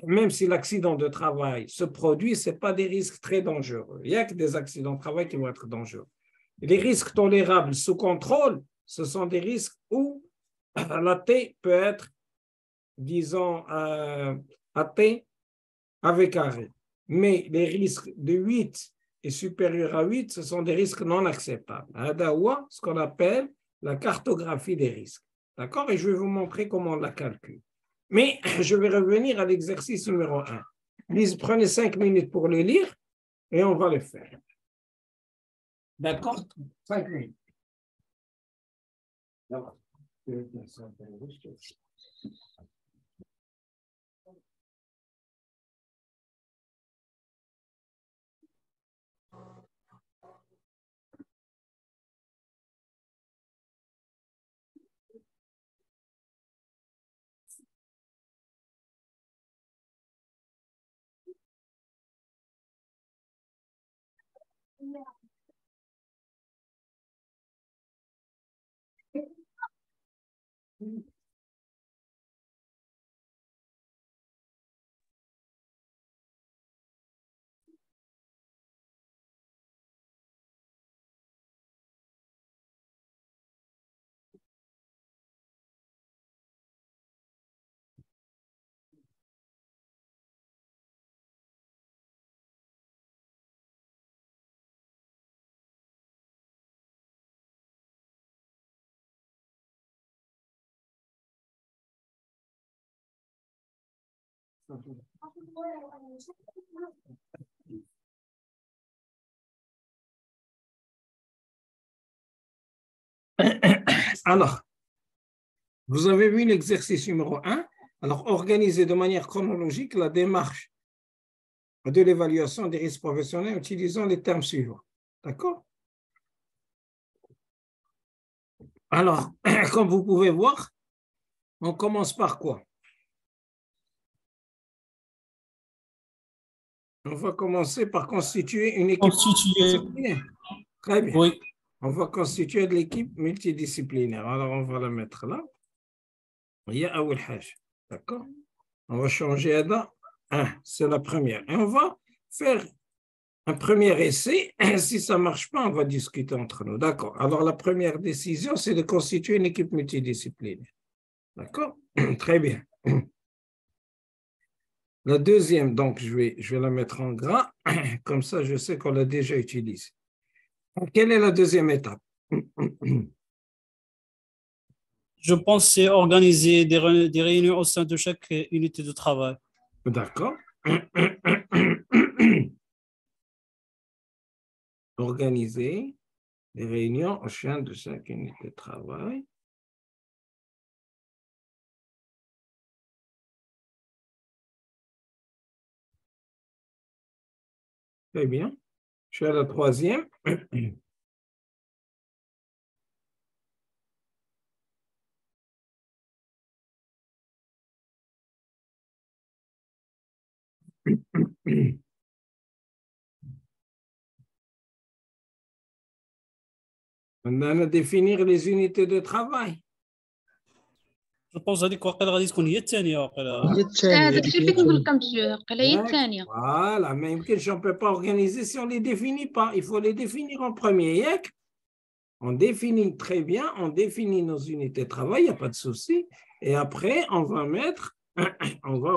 même si l'accident de travail se produit, ce n'est pas des risques très dangereux. Il n'y a que des accidents de travail qui vont être dangereux. Les risques tolérables sous contrôle, ce sont des risques où la T peut être, disons, AT avec arrêt. Mais les risques de 8 et supérieurs à 8, ce sont des risques non acceptables. Ce qu'on appelle la cartographie des risques. D'accord? Et je vais vous montrer comment on la calcule. Mais je vais revenir à l'exercice numéro 1. Prenez 5 minutes pour le lire et on va le faire. D'accord? 5 minutes. D'accord. Alors, vous avez vu l'exercice numéro 1. Alors, organisez de manière chronologique la démarche de l'évaluation des risques professionnels en utilisant les termes suivants. D'accord? Alors, comme vous pouvez voir, on commence par quoi? On va commencer par constituer une équipe multidisciplinaire. Très bien. Oui. On va constituer de l'équipe multidisciplinaire. Alors, on va la mettre là. Il y a أول حاجة. D'accord? On va changer à 1. C'est la première. Et on va faire un premier essai. Si ça ne marche pas, on va discuter entre nous. D'accord. Alors, la première décision, c'est de constituer une équipe multidisciplinaire. D'accord? Très bien. La deuxième, donc, je vais la mettre en gras. Comme ça, je sais qu'on l'a déjà utilisée. Quelle est la deuxième étape? Je pense que c'est organiser des réunions au sein de chaque unité de travail. D'accord. Organiser des réunions au sein de chaque unité de travail. Très bien. Je suis à la troisième. Maintenant, à définir les unités de travail. Je pense هذيك واقيلا غادي تكون هي الثانية واقيلا. هي الثانية هذاك الشيء اللي كنقول لكم قليل الثانية. Voilà, mais on ne peut pas organiser si on ne les définit pas. Il faut les définir en premier. On définit très bien, on définit nos unités de travail, il n'y a pas de souci. Et après, on va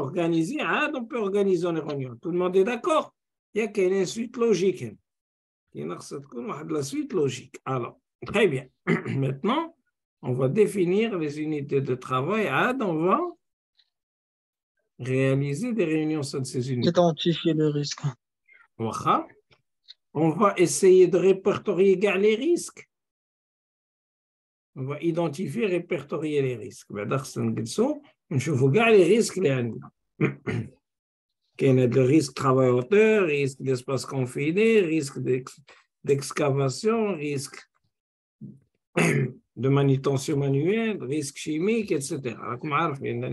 organiser. On peut organiser les réunions. Tout le monde est d'accord? Il y a une suite logique. Il y a la suite logique. Alors, très bien. Maintenant, on va définir les unités de travail. On va réaliser des réunions sur ces unités. Identifier le risque. On va essayer de répertorier les risques. On va identifier et répertorier les risques. نشوفوا كاع les risques اللي عندنا. كاين le risque travail hauteur, risque d'espace confiné, risque d'excavation, risque de manutention manuelle, risque chimique, etc.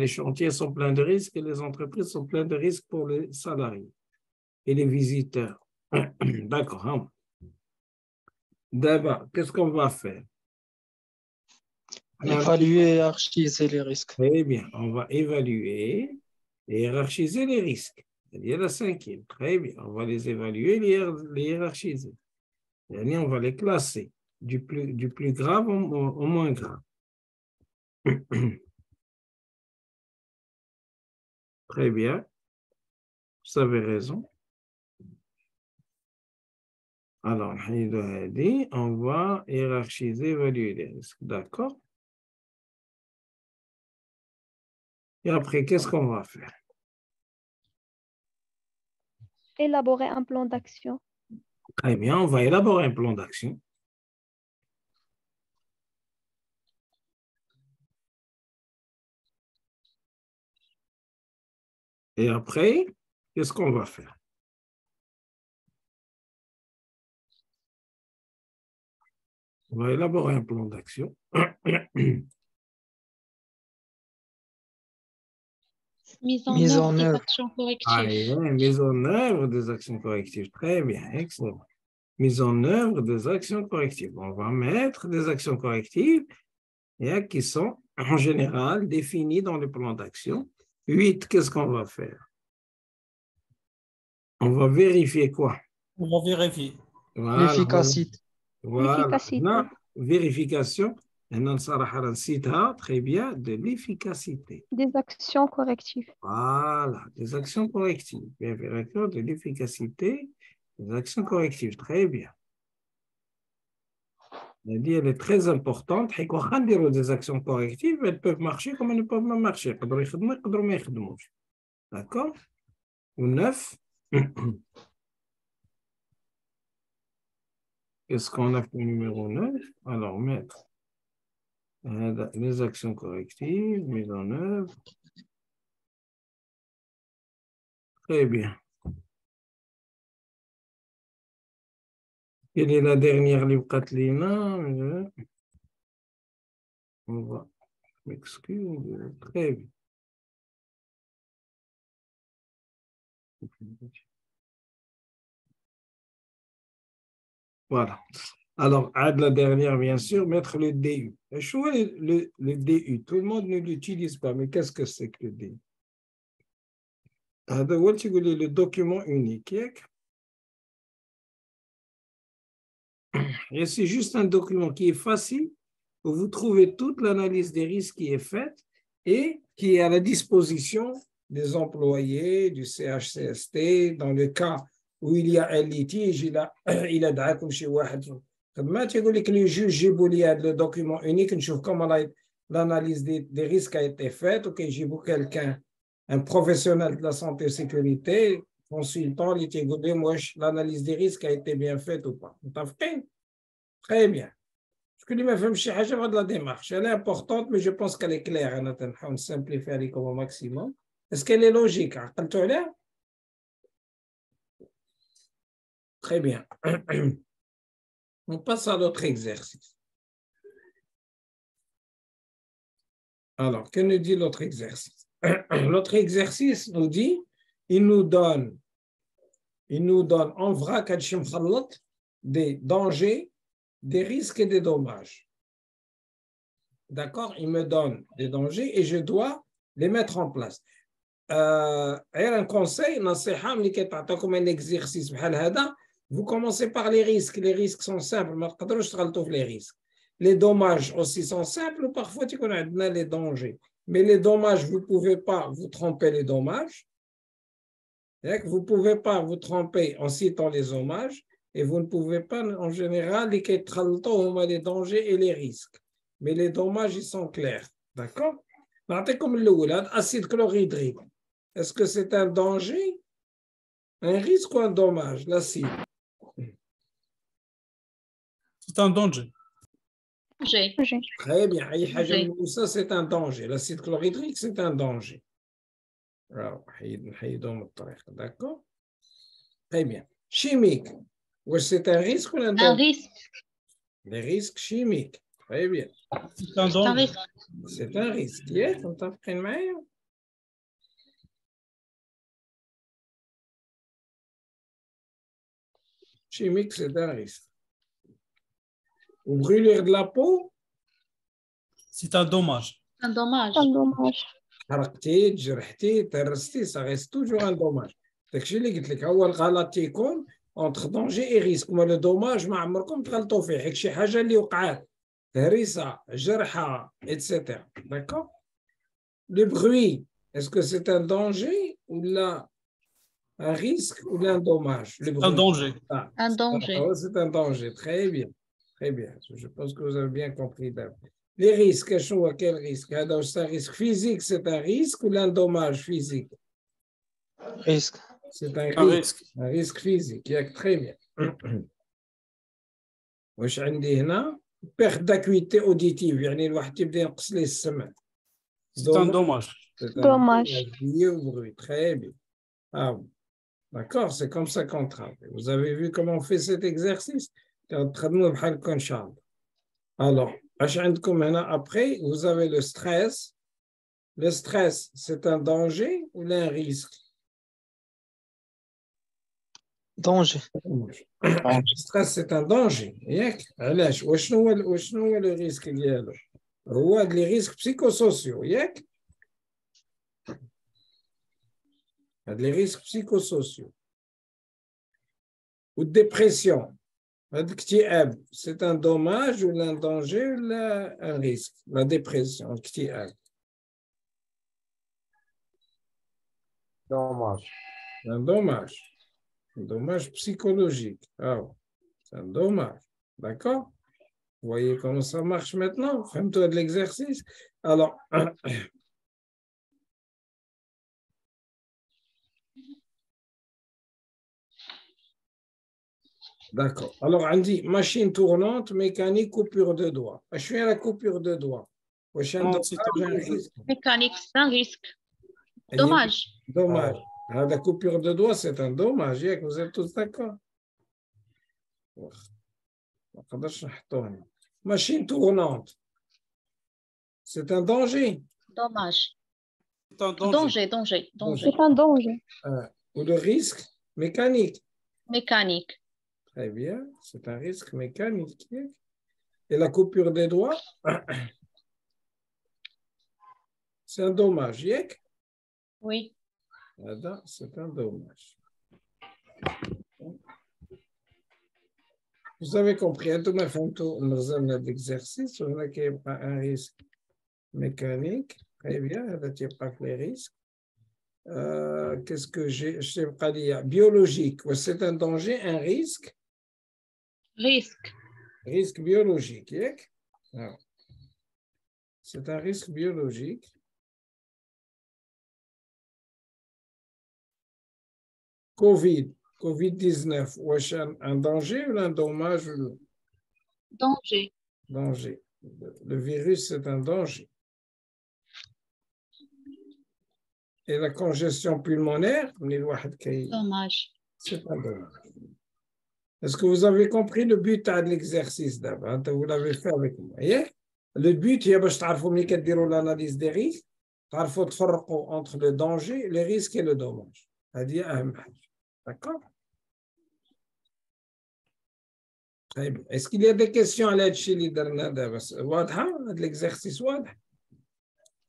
Les chantiers sont pleins de risques et les entreprises sont pleines de risques pour les salariés et les visiteurs. D'accord. Hein? D'abord, qu'est-ce qu'on va faire? Évaluer et hiérarchiser les risques. Très bien, on va évaluer et hiérarchiser les risques. C'est-à-dire la cinquième. Très bien, on va les évaluer et les hiérarchiser. Et on va les classer du plus grave au moins grave. Très bien, vous avez raison. Alors, on va hiérarchiser, évaluer les risques. D'accord? Et après, qu'est-ce qu'on va faire? Élaborer un plan d'action. Très bien, on va élaborer un plan d'action. Et après, qu'est-ce qu'on va faire? On va élaborer un plan d'action. Mise en Mise œuvre en des œuvre. actions correctives. Allez, mise en œuvre des actions correctives. Très bien, excellent. Mise en œuvre des actions correctives. On va mettre des actions correctives qui sont en général définies dans le plan d'action. 8, qu'est-ce qu'on va faire? On va vérifier quoi? On va vérifier. Voilà. L'efficacité. Voilà. L'efficacité. Non, vérification. Très bien, de l'efficacité. Des actions correctives. Voilà, des actions correctives. Vérification de l'efficacité, des actions correctives. Très bien. Elle est très importante. Des actions correctives, elles peuvent marcher comme elles ne peuvent pas marcher. D'accord? Ou 9. Qu'est-ce qu'on a pour numéro 9? Alors, mettre les actions correctives, mise en œuvre. Très bien. Quelle est la dernière libre Lina? On va m'excuser. Très bien. Voilà. Alors, la dernière, bien sûr, mettre le DU. Le DU, tout le monde ne l'utilise pas, mais qu'est-ce que c'est que le DU? Le document unique. Et c'est juste un document qui est facile, où vous trouvez toute l'analyse des risques qui est faite et qui est à la disposition des employés du CHCST dans le cas où il y a un litige, il a دعاكم شي واحد ما تيقول لك le juge جيبوا لي هذا le document unique نشوف comment l'analyse des risques a été faite, ou كيجيبوا quelqu'un, un professionnel de la santé et sécurité, consultant, il تيقول لهم واش l'analyse des risques a été bien faite ou pas. متفقين؟ Très bien. Parce que lui m'a fait chier de la démarche. Elle est importante, mais je pense qu'elle est claire. On simplifie avec au maximum. Est-ce qu'elle est logique? Très bien. On passe à l'autre exercice. Alors, que nous dit l'autre exercice? L'autre exercice nous dit, il nous donne en vrac des dangers, des risques et des dommages. D'accord? Il me donne des dangers et je dois les mettre en place. Un conseil, comme un exercice, vous commencez par les risques. Les risques sont simples, les risques. Les dommages aussi sont simples, parfois tu connais les dangers. Mais les dommages, vous ne pouvez pas vous tromper les dommages. Vous ne pouvez pas vous tromper en citant les dommages. Et vous ne pouvez pas, en général, les dangers et les risques. Mais les dommages, ils sont clairs. D'accord? Comme l'acide chlorhydrique. Est-ce que c'est un danger, un risque ou un dommage, l'acide? C'est un danger. J'ai. Très bien. Ça, c'est un danger. L'acide chlorhydrique, c'est un danger. D'accord? Très bien. Chimique. C'est un risque ou un Un danger? risque. Les risques chimiques. Très bien. C'est un C'est un danger. risque. C'est un risque. Yes, on t'a pris معايا. Chimique, c'est un risque. Ou brûlure de la peau, C'est un dommage. Un dommage. Un dommage. حرقتي تجرحتي ترستي, ça reste toujours un dommage. داكشي اللي قلت لك هو الغلط تيكون entre danger et risque. وما le dommage ما عمركم تغلطوا فيه, حيت شي حاجه اللي وقعت, هريسه, جرحه, etc. D'accord? Le bruit, est-ce que c'est un danger ou là un risque ou là un dommage? Le bruit. Un danger. Ah, Un danger. c'est un danger. Très bien. Très bien. Je pense que vous avez bien compris. Les risques, quel risque? C'est un risque physique, c'est un risque ou un dommage physique? Risque. C'est un Un risque. risque. Un risque physique. Très bien. واش عندي هنا perte d'acuité auditive, يعني الواحد تبدا ينقص ليه السمع. C'est un dommage. C'est un Dommage. lié au bruit. Très bien. Ah oui. D'accord, c'est comme ça qu'on travaille. Vous avez vu comment on fait cet exercice? Alors, après, vous avez le stress. Le stress, c'est un danger ou un risque? Danger. Le stress, c'est un danger. علاش وشنو هو le risque ديالو؟ هو les risques psychosociaux. Les risques psychosociaux. Ou dépression. C'est un dommage ou un danger ou un risque? La dépression, Dommage. un dommage. Un dommage psychologique. Ah, c'est un dommage. D'accord? Vous voyez comment ça marche maintenant? Fais-toi de l'exercice. Alors, D'accord. Alors, on dit machine tournante, mécanique, coupure de doigts. Je suis à la coupure de doigts. C'est un Risque. Mécanique, c'est un risque. Dommage. Dommage. La coupure de doigts, c'est un dommage. Vous êtes tous d'accord? Machine tournante. C'est un danger. Dommage. C'est un danger. Danger. C'est un danger. Ou le risque mécanique. Mécanique. Très bien. C'est un risque mécanique. Et la coupure des doigts, c'est un dommage. Oui. C'est un dommage. Vous avez compris, l'exercice, on a un risque mécanique. Très bien, il n'y a pas que les risques. Qu'est-ce que j'ai? Je sais pas dire. Biologique, c'est un danger, un risque. Risque. Risque biologique. C'est un risque biologique. Covid-19, un danger ou un dommage? Danger. Danger. Le virus, c'est un danger. Et la congestion pulmonaire, Dommage. c'est un dommage. Est-ce que vous avez compris le but de l'exercice d'abord? Vous l'avez fait avec moi. Le but, c'est de l'analyse des risques, entre le danger, le risque et le dommage. D'accord? Très bien. Est-ce qu'il y a des questions à l'aide chez l'exercice?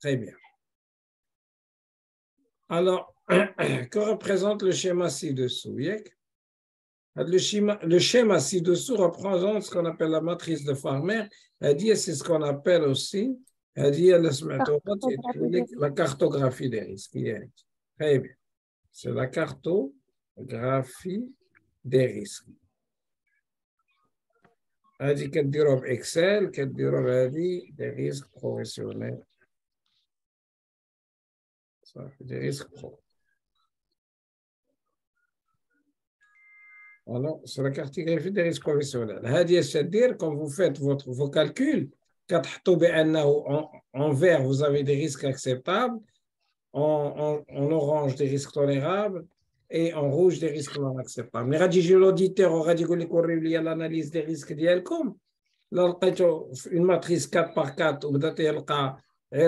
Très bien. Alors, que représente le schéma ci-dessous? Le schéma ci-dessous représente ce qu'on appelle la matrice de Farmer. C'est ce qu'on appelle aussi la cartographie des risques. Très bien. C'est la cartographie des risques. Qu'elle dira Excel, qu'elle dira des risques professionnels. Des risques pro. Alors, c'est la cartographie des risques professionnels. C'est-à-dire, quand vous faites vos calculs, en vert, vous avez des risques acceptables, en orange, des risques tolérables, et en rouge, des risques non acceptables. Mais l'auditeur aura dit qu'il l'analyse des risques d'IELCOM. Une matrice 4 par 4, vous avez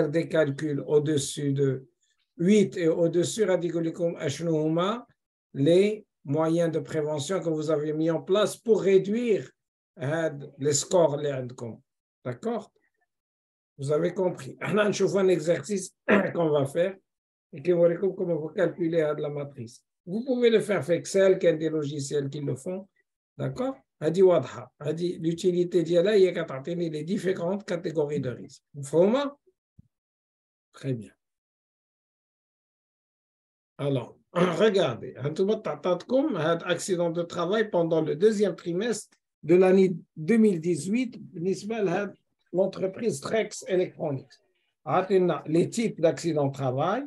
des calculs au-dessus de 8 et au-dessus, les moyens de prévention que vous avez mis en place pour réduire les scores. D'accord? Vous avez compris. On choisit un exercice qu'on va faire et qui vous raconte comment vous calculez la matrice. Vous pouvez le faire avec Excel, qu'il y a des logiciels qui le font. D'accord? L'utilité d'IA, il y a les différentes catégories de risques. Très bien. Alors, regardez, accident de travail pendant le deuxième trimestre de l'année 2018, l'entreprise Trex Electronics. Les types d'accidents de travail,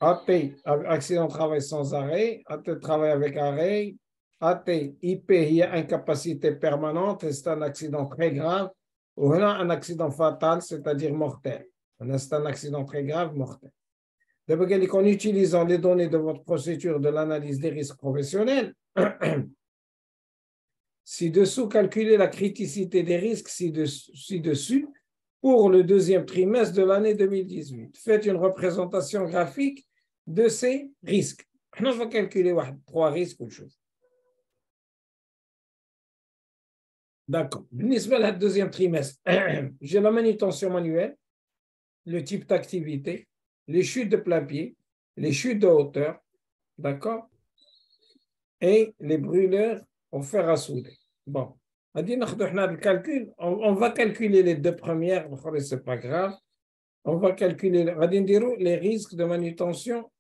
AT, accident de travail sans arrêt, AT, travail avec arrêt, AT, IP, il y a incapacité permanente, c'est un accident très grave, ou un accident fatal, c'est-à-dire mortel. C'est un accident très grave, mortel. En utilisant les données de votre procédure de l'analyse des risques professionnels, ci-dessous, calculez la criticité des risques ci-dessus pour le deuxième trimestre de l'année 2018. Faites une représentation graphique de ces risques. On va calculer 3 risques ou chose. D'accord. Le deuxième trimestre, j'ai la manutention manuelle, le type d'activité, les chutes de plein pied, les chutes de hauteur, d'accord, et les brûleurs au fer à souder. Bon, on va calculer les 2 premières, ce n'est pas grave. On va calculer les risques de manutention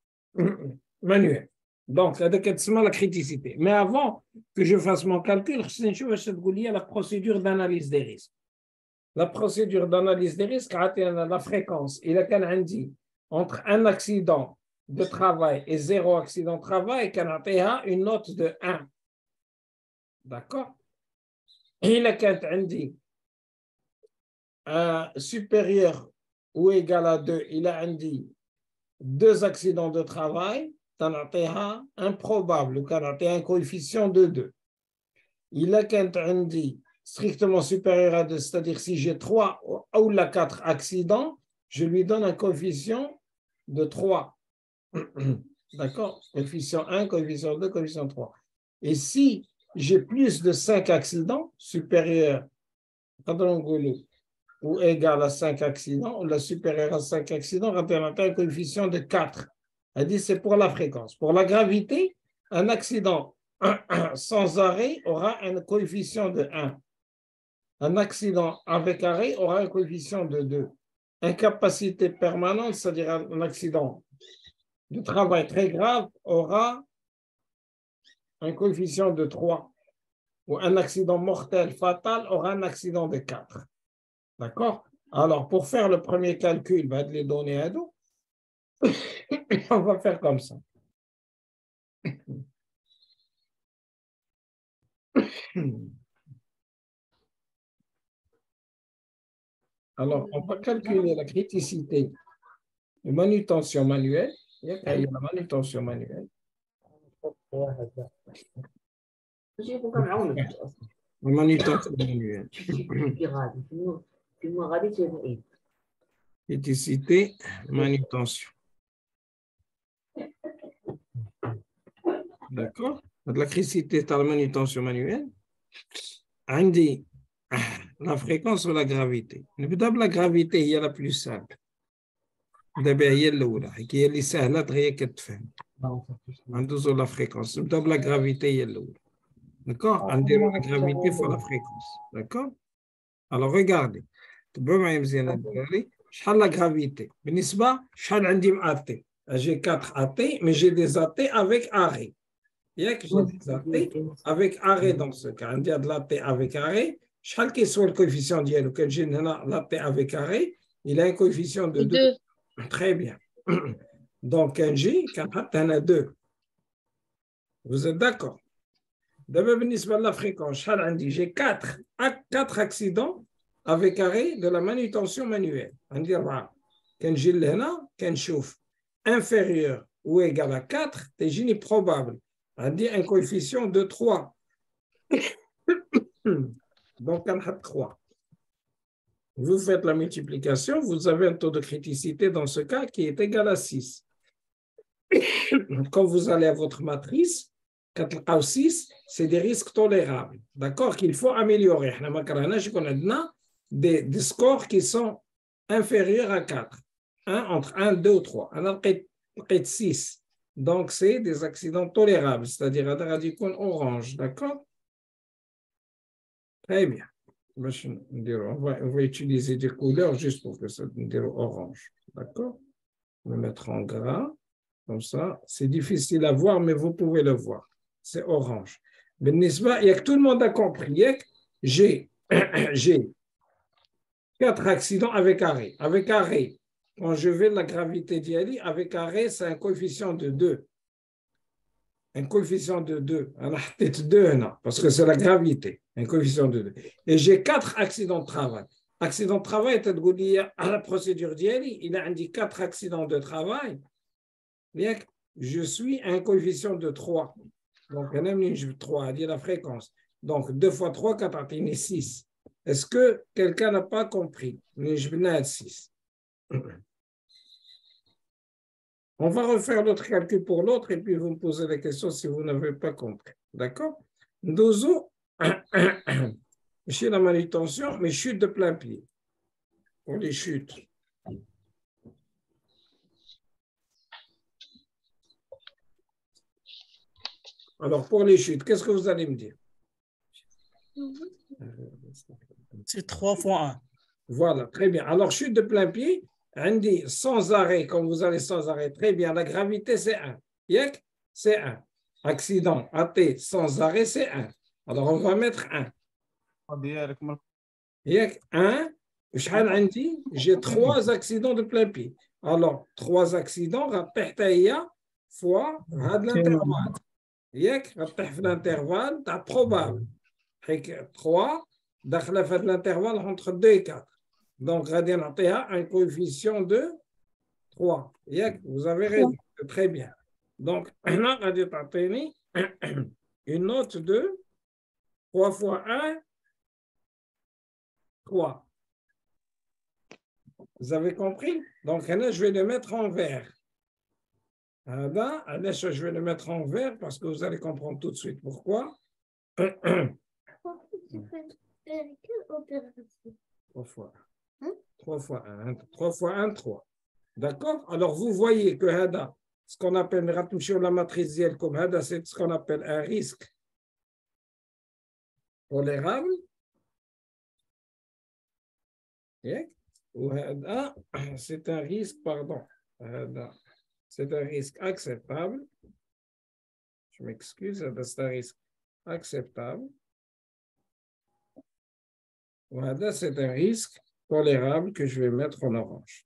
manuelle. Donc, c'est la criticité. Mais avant que je fasse mon calcul, je vais la procédure d'analyse des risques. La procédure d'analyse des risques a la fréquence. Il a qu'un dit entre un accident de travail et 0 accident de travail, une note de 1. d'accord. Il a quand عندي supérieur ou égal à 2, il a عندي 2 accidents de travail, تنعطيها improbable ou كنعطيها un coefficient de 2. Il a quand عندي strictement supérieur à 2, c'est-à-dire si j'ai 3 ou 4 accidents, je lui donne un coefficient de 3. D'accord? Coefficient 1, coefficient 2, coefficient 3. Et si j'ai plus de 5 accidents, supérieur ou égal à 5 accidents, ou la supérieure à 5 accidents, on a un coefficient de 4. Elle dit c'est pour la fréquence. Pour la gravité, un accident sans arrêt aura un coefficient de 1. Un accident avec arrêt aura un coefficient de 2. Incapacité permanente, c'est-à-dire un accident de travail très grave, aura un coefficient de 3. Ou un accident mortel fatal aura un accident de 4. D'accord? Alors, pour faire le premier calcul, de les données à nous, on va faire comme ça. Alors, on va calculer la criticité de manutention manuelle. Il y a la manutention manuelle. La manutention manuelle. Criticité, manutention. D'accord? La criticité de la manutention manuelle. عندي la fréquence ou la gravité. نبدأ بلا gravité هي la plus simple. دابا هي الأولى هي اللي سهلة هي كتفهم. ندوزو la fréquence. نبدأ بلا gravité هي الأولى. D'accord? نديرو la gravité fois la fréquence. D'accord? Alors regardez. تبعوا معايا مزيان الدراري. شحال la gravité؟ بالنسبة شحال عندي AT؟ J'ai 4 AT, mais j'ai des AT avec arrêt. Il y a que j'ai des AT avec arrêt dans ce cas. On dit de l'AT avec arrêt. Chaque qui soit le coefficient d'IL, que j'ai l'AT avec arrêt, il a un coefficient de 2. Très bien. Donc, un J, quand on a 2. Vous êtes d'accord? D'abord, la fréquence, j'ai 4 accidents avec arrêt de la manutention manuelle. On dit, quand j'ai l'ENA, quand je chauffe inférieur ou égal à 4, c'est génie probable. On dit un coefficient de 3. Donc, on a 3. Vous faites la multiplication, vous avez un taux de criticité dans ce cas qui est égal à 6. Quand vous allez à votre matrice, 4 ou 6, c'est des risques tolérables. D'accord? Qu'il faut améliorer. On a des scores qui sont inférieurs à 4. Entre 1, 2 ou 3. On a 6. Donc, c'est des accidents tolérables, c'est-à-dire un radicon orange. D'accord? Très bien. On va utiliser des couleurs juste pour que ça devienne orange. D'accord? On va mettre en gras. Comme ça. C'est difficile à voir, mais vous pouvez le voir. C'est orange. Mais n'est-ce pas? Il y a que tout le monde a compris. J'ai 4 accidents avec arrêt. Avec arrêt. Quand je vais la gravité d'Yali, avec arrêt, c'est un coefficient de 2. Un coefficient de 2. On a peut-être 2, non, parce que c'est la gravité. Un coefficient de 2. Et j'ai 4 accidents de travail. Accident de travail, à la procédure d'Yali, il a indiqué 4 accidents de travail. Je suis un coefficient de 3. Donc, on a mis 3, dit la fréquence. Donc, 2 fois 3, 4, 6. Est-ce que quelqu'un n'a pas compris? Je venais 6. On va refaire notre calcul pour l'autre et puis vous me posez la question si vous n'avez pas compris. D'accord? Dozo, chez la manutention, mais chute de plein pied. Pour les chutes. Alors, pour les chutes, qu'est-ce que vous allez me dire? C'est 3 fois 1. Voilà, très bien. Alors, chute de plein pied, on dit sans arrêt, comme vous allez sans arrêt, très bien. La gravité, c'est 1. Yek, c'est 1. Accident, AT, sans arrêt, c'est 1. Alors, on va mettre 1. Yek, 1. J'ai 3 accidents de plein pied. Alors, 3 accidents, fois l'intervalle. ياك غطيح في الانترفال تاع probable حيك 3 داخله في هذا الانترفال entre 2 et 4 donc غادي نعطيها un coefficient de 3 ياك vous avez raison très bien donc هنا غادي تعطيني une note de 3 fois 1 3 vous avez compris donc هنا je vais le mettre en vert هذا علاش je vais le mettre en vert parce que vous allez comprendre tout de suite pourquoi 3 fois 3 fois 1 3 fois 1 3 d'accord alors vous voyez que هذا ce qu'on appelle la matrice ديال comme هذا c'est ce qu'on appelle un risque tolérable وهذا c'est un risque pardon هذا c'est un risque acceptable je m'excuse هذا c'est un risque acceptable وهذا c'est un risque tolérable que je vais mettre en orange.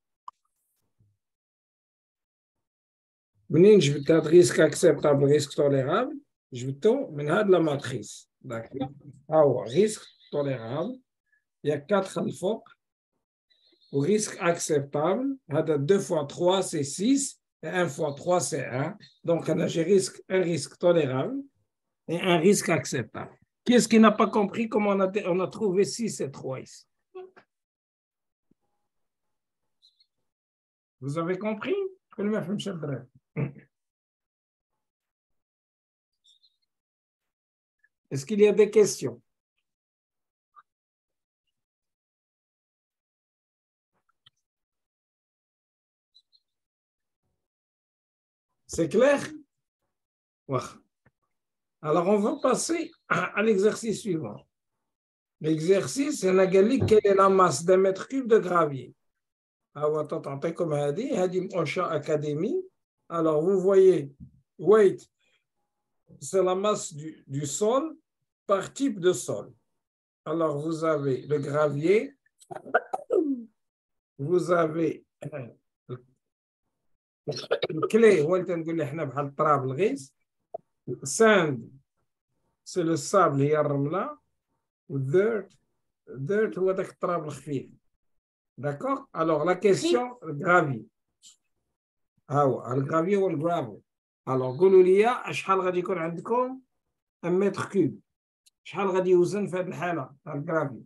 منين جبت هذا risque acceptable risque tolérable جبته من هذه la matrice d'accord هو risque tolérable il y a 4 الفوق و risque acceptable هذا 2 fois 3 c'est 6 et 1 fois 3 c'est 1 donc j'ai un risque tolérable et un risque acceptable. Qui est-ce qui n'a pas compris comment on a trouvé 6 et 3 ici? Vous avez compris? Est-ce qu'il y a des questions? C'est clair? Ouais. Alors, on va passer à l'exercice suivant. L'exercice, c'est la gallique, quelle est la masse d'un mètre cube de gravier? Alors, comme Hadim Osha Academy. Alors, vous voyez, weight, c'est la masse du sol par type de sol. Alors, vous avez le gravier, vous avez le clé, sand, c'est le sable, il y a le dirt, هو داك التراب الخفيف. D'accord? Alors, la question, le gravier. Le gravier ou le gravel. Alors, قولوا لي شحال غادي يكون عندكم 1 متر كوب. شحال غادي يوزن في هذه الحالة تاع الجرافي؟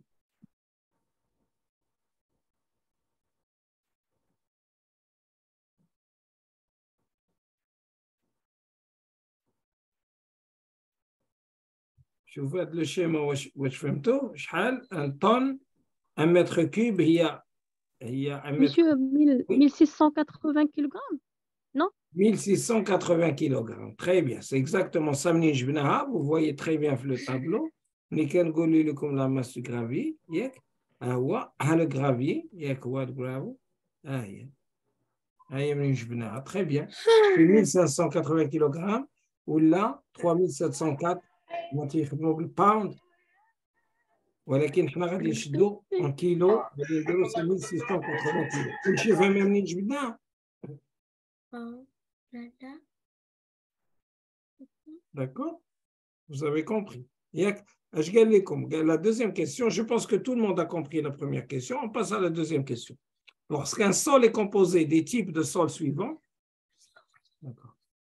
شوفوا هذا الشيما واش فهمتوا؟ شحال ان طن 1 متر كوب هي 1 متر. Monsieur, 1680 kg, non? 1680 kg. Très bien, c'est exactement ça. Vous voyez très bien le tableau. Nous allons لكم la masse du gravier. Le gravier. Le gravier. Très bien. 1580 kg. Ou là, 3704. نخدموا بالباوند ولكن حنا غادي نشدوا ان كيلو غادي نديروا 1680 كيلو كلشي فاهم منين جبناه d'accord vous avez compris ياك اش قال لكم la deuxième question je pense que tout le monde a compris la première question on passe à la deuxième question lorsqu'un sol est composé des types de sols suivants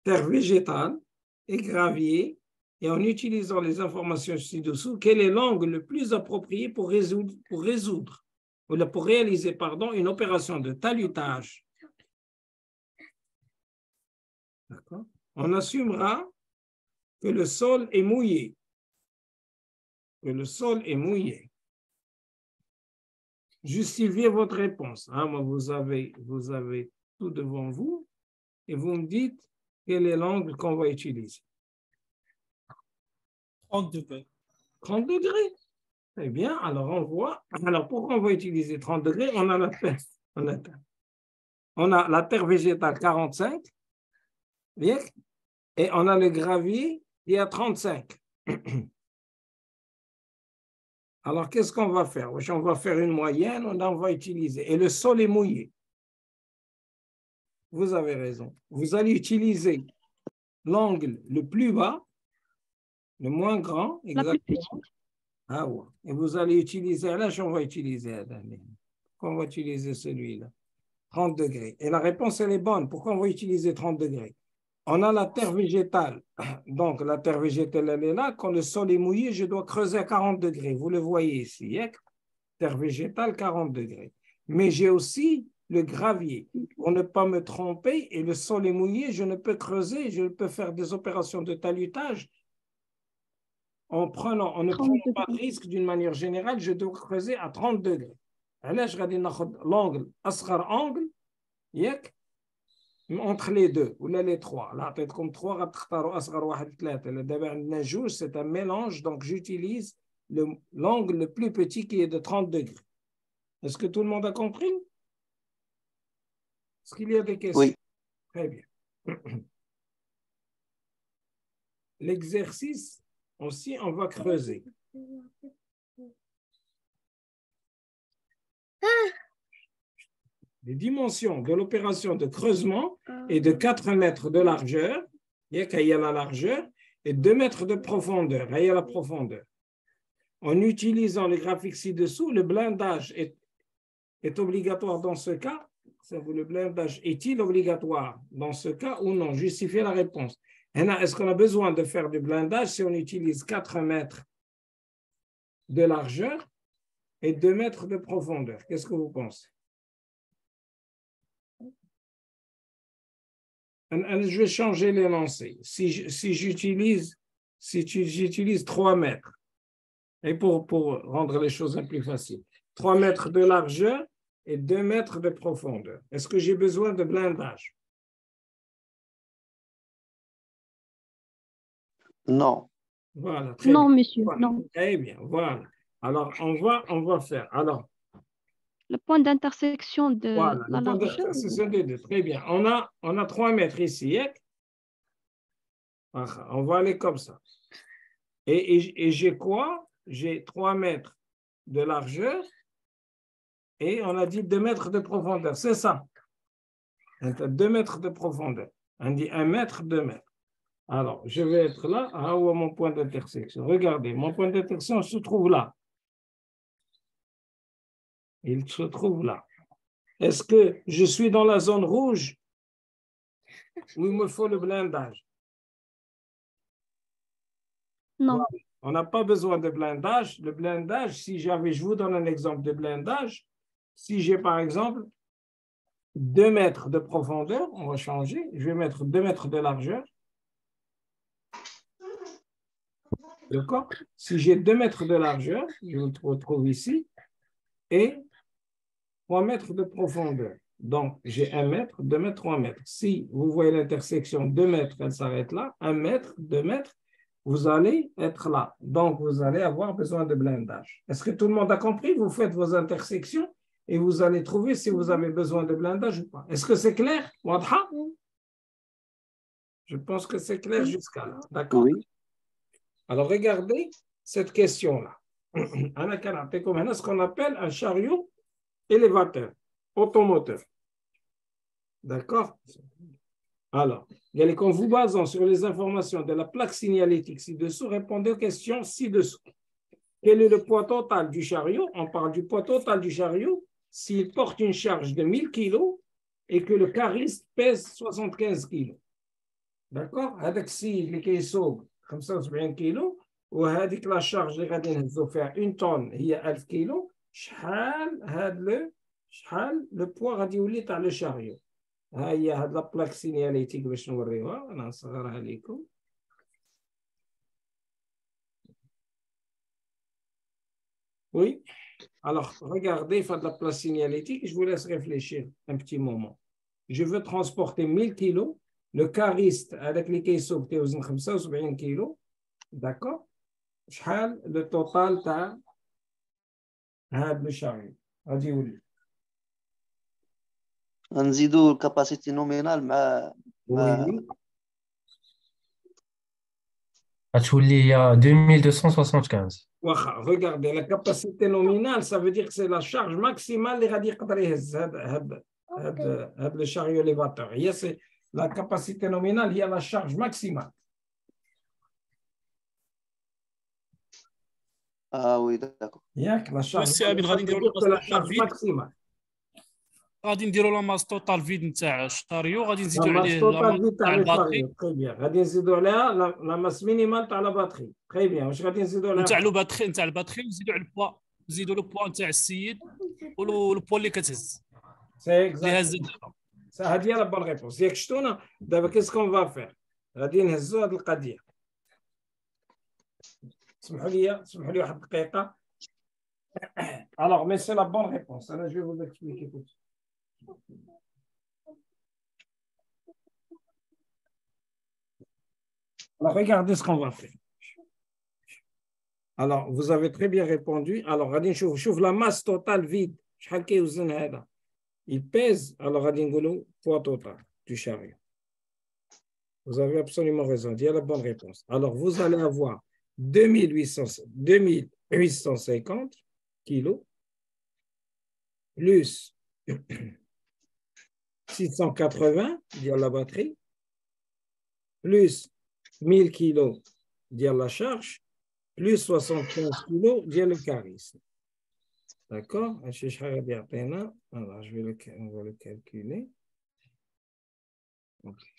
terre végétale et gravier. Et en utilisant les informations ci-dessous, quel est l'angle le plus approprié pour réaliser une opération de talutage? D'accord. On assumera que le sol est mouillé. Que le sol est mouillé. Justifiez votre réponse. Vous avez tout devant vous et vous me dites quel est l'angle qu'on va utiliser. 30 degrés. 30 degrés. Très bien. Alors, on voit. Alors, pourquoi on va utiliser 30 degrés? On a la terre végétale 45. Bien. Et on a le gravier qui est à 35. Alors, qu'est-ce qu'on va faire? On va faire une moyenne. On va utiliser. Et le sol est mouillé. Vous avez raison. Vous allez utiliser l'angle le plus bas Le moins grand, La plus exactement. petite. Ah ouais. Et vous allez utiliser, là, on va utiliser, pourquoi on va utiliser celui-là? 30 degrés. Et la réponse, elle est bonne. Pourquoi on va utiliser 30 degrés? On a la terre végétale. Donc, la terre végétale, elle est là. Quand le sol est mouillé, je dois creuser à 40 degrés. Vous le voyez ici. Terre végétale, 40 degrés. Mais j'ai aussi le gravier. Pour ne pas me tromper, et le sol est mouillé, je ne peux creuser, je peux faire des opérations de talutage en ne prenant pas de risque d'une manière générale, je dois creuser à 30 degrés. علاش غادي ناخذ l'angle أصغر angle ياك entre les deux ولا les trois. Là, عطيتكم 3 غتختاروا أصغر واحد 3. Là دابا عندنا جوج, c'est un mélange, donc j'utilise l'angle le plus petit qui est de 30 degrés. Est-ce que tout le monde a compris? Est-ce qu'il y a des questions? Oui. Très bien. L'exercice aussi, on va creuser. Les dimensions de l'opération de creusement est de 4 mètres de largeur, il y a la largeur, et 2 mètres de profondeur, il y a la profondeur. En utilisant le graphique ci-dessous, le blindage est obligatoire dans ce cas. Le blindage est-il obligatoire dans ce cas ou non? Justifiez la réponse. Est-ce qu'on a besoin de faire du blindage si on utilise 4 mètres de largeur et 2 mètres de profondeur? Qu'est-ce que vous pensez? Je vais changer l'énoncé. Si j'utilise 3 mètres, et pour rendre les choses un peu plus faciles, 3 mètres de largeur et 2 mètres de profondeur, est-ce que j'ai besoin de blindage? Non. Voilà, très Non, bien. monsieur, Voilà. non. Très bien, voilà. Alors, on va faire. Alors, Le point d'intersection de voilà, la le point largeur. d'intersection des deux. Très bien. On a 3 mètres ici. On va aller comme ça. Et j'ai quoi? J'ai 3 mètres de largeur et on a dit 2 mètres de profondeur. C'est ça. 2 mètres de profondeur. On dit 1 mètre, 2 mètres. Alors, je vais être là. Ah, où est mon point d'intersection? Regardez, mon point d'intersection se trouve là. Il se trouve là. Est-ce que je suis dans la zone rouge ou il me faut le blindage? Non. Voilà. On n'a pas besoin de blindage. Le blindage, je vous donne un exemple de blindage. Si j'ai par exemple 2 mètres de profondeur, on va changer. Je vais mettre 2 mètres de largeur. D'accord? Si j'ai 2 mètres de largeur, je le retrouve ici, et 3 mètres de profondeur. Donc, j'ai 1 mètre, 2 mètres, 3 mètres. Si vous voyez l'intersection 2 mètres, elle s'arrête là. 1 mètre, 2 mètres, vous allez être là. Donc, vous allez avoir besoin de blindage. Est-ce que tout le monde a compris? Vous faites vos intersections et vous allez trouver si vous avez besoin de blindage ou pas. Est-ce que c'est clair? Je pense que c'est clair jusqu'à là. D'accord? Oui. Alors, regardez cette question-là. On a ce qu'on appelle un chariot élévateur, automoteur. D'accord? Alors, en vous basant sur les informations de la plaque signalétique ci-dessous, répondez aux questions ci-dessous. Quel est le poids total du chariot? On parle du poids total du chariot s'il porte une charge de 1000 kg et que le cariste pèse 75 kg. D'accord? هذاك السيد اللي كيسوق 75 كيلو وهذيك لا شارج اللي غادي نهزو فيها 1 طن هي 1000 كيلو، شحال لو بوا غادي يولي تاع لو شاريو. ها هي هاد لا بلاك سينياليتيك باش نوريوها، انا نصغرها لكم. Oui. Alors, regardez, faites la place signalétique, je vous laisse réfléchir un petit moment. Je veux transporter 1000 kilos, le cariste avec les caisseaux qui est 75 kilos, d'accord? شحال le total تاع هذا le chariot غادي يولي. نزيدو الكاباسيتي نومينال مع غتولي هي 2275. Regardez, la capacité nominale, ça veut dire que c'est la charge maximale اللي غادي يقدر يهز هذا le chariot élévateur. C'est la capacité nominale, il y a la charge maximale. Ah oui, d'accord. ياك لا شارج سي امين غادي نديرو لا لا ماس شارج توتال فيد، ماكسيمال غادي نديرو لا ماس توتال فيد نتاع الشاريو، غادي لا نزيدو ماس عليه لا توتال ماس فيد تاع تاع لو الباتري شاريو تري بيان غادي نزيدو عليها لا ماس مينيمال تاع لا باتري تري بيان واش غادي نزيدو عليها نتاع لو باتري، نتاع الباتري، ونزيدو على البوا، نزيدو لو بوا نتاع السيد ولو بوا اللي كتهز سي اللي هز اكزاكت هذه هي لا بون ريبونس ياك شتونا دابا كيسكون فا فير غادي نهزو هذه القضيه اسمحوا لي واحد الدقيقه alors mais c'est la bonne réponse alors je vais vous expliquer tout alors regardez ce qu'on va faire alors vous avez très bien répondu alors غادي نشوف la masse totale vide شحال كيوزن هذا il pèse alors غادي نقولوا poids total du chariot. Vous avez absolument raison. Il y a la bonne réponse. Alors, vous allez avoir 2850 kilos plus 680 dire la batterie plus 1000 kilos dire la charge plus 75 kilos dire le charisme. D'accord? Alors, je vais on va le calculer. Okay.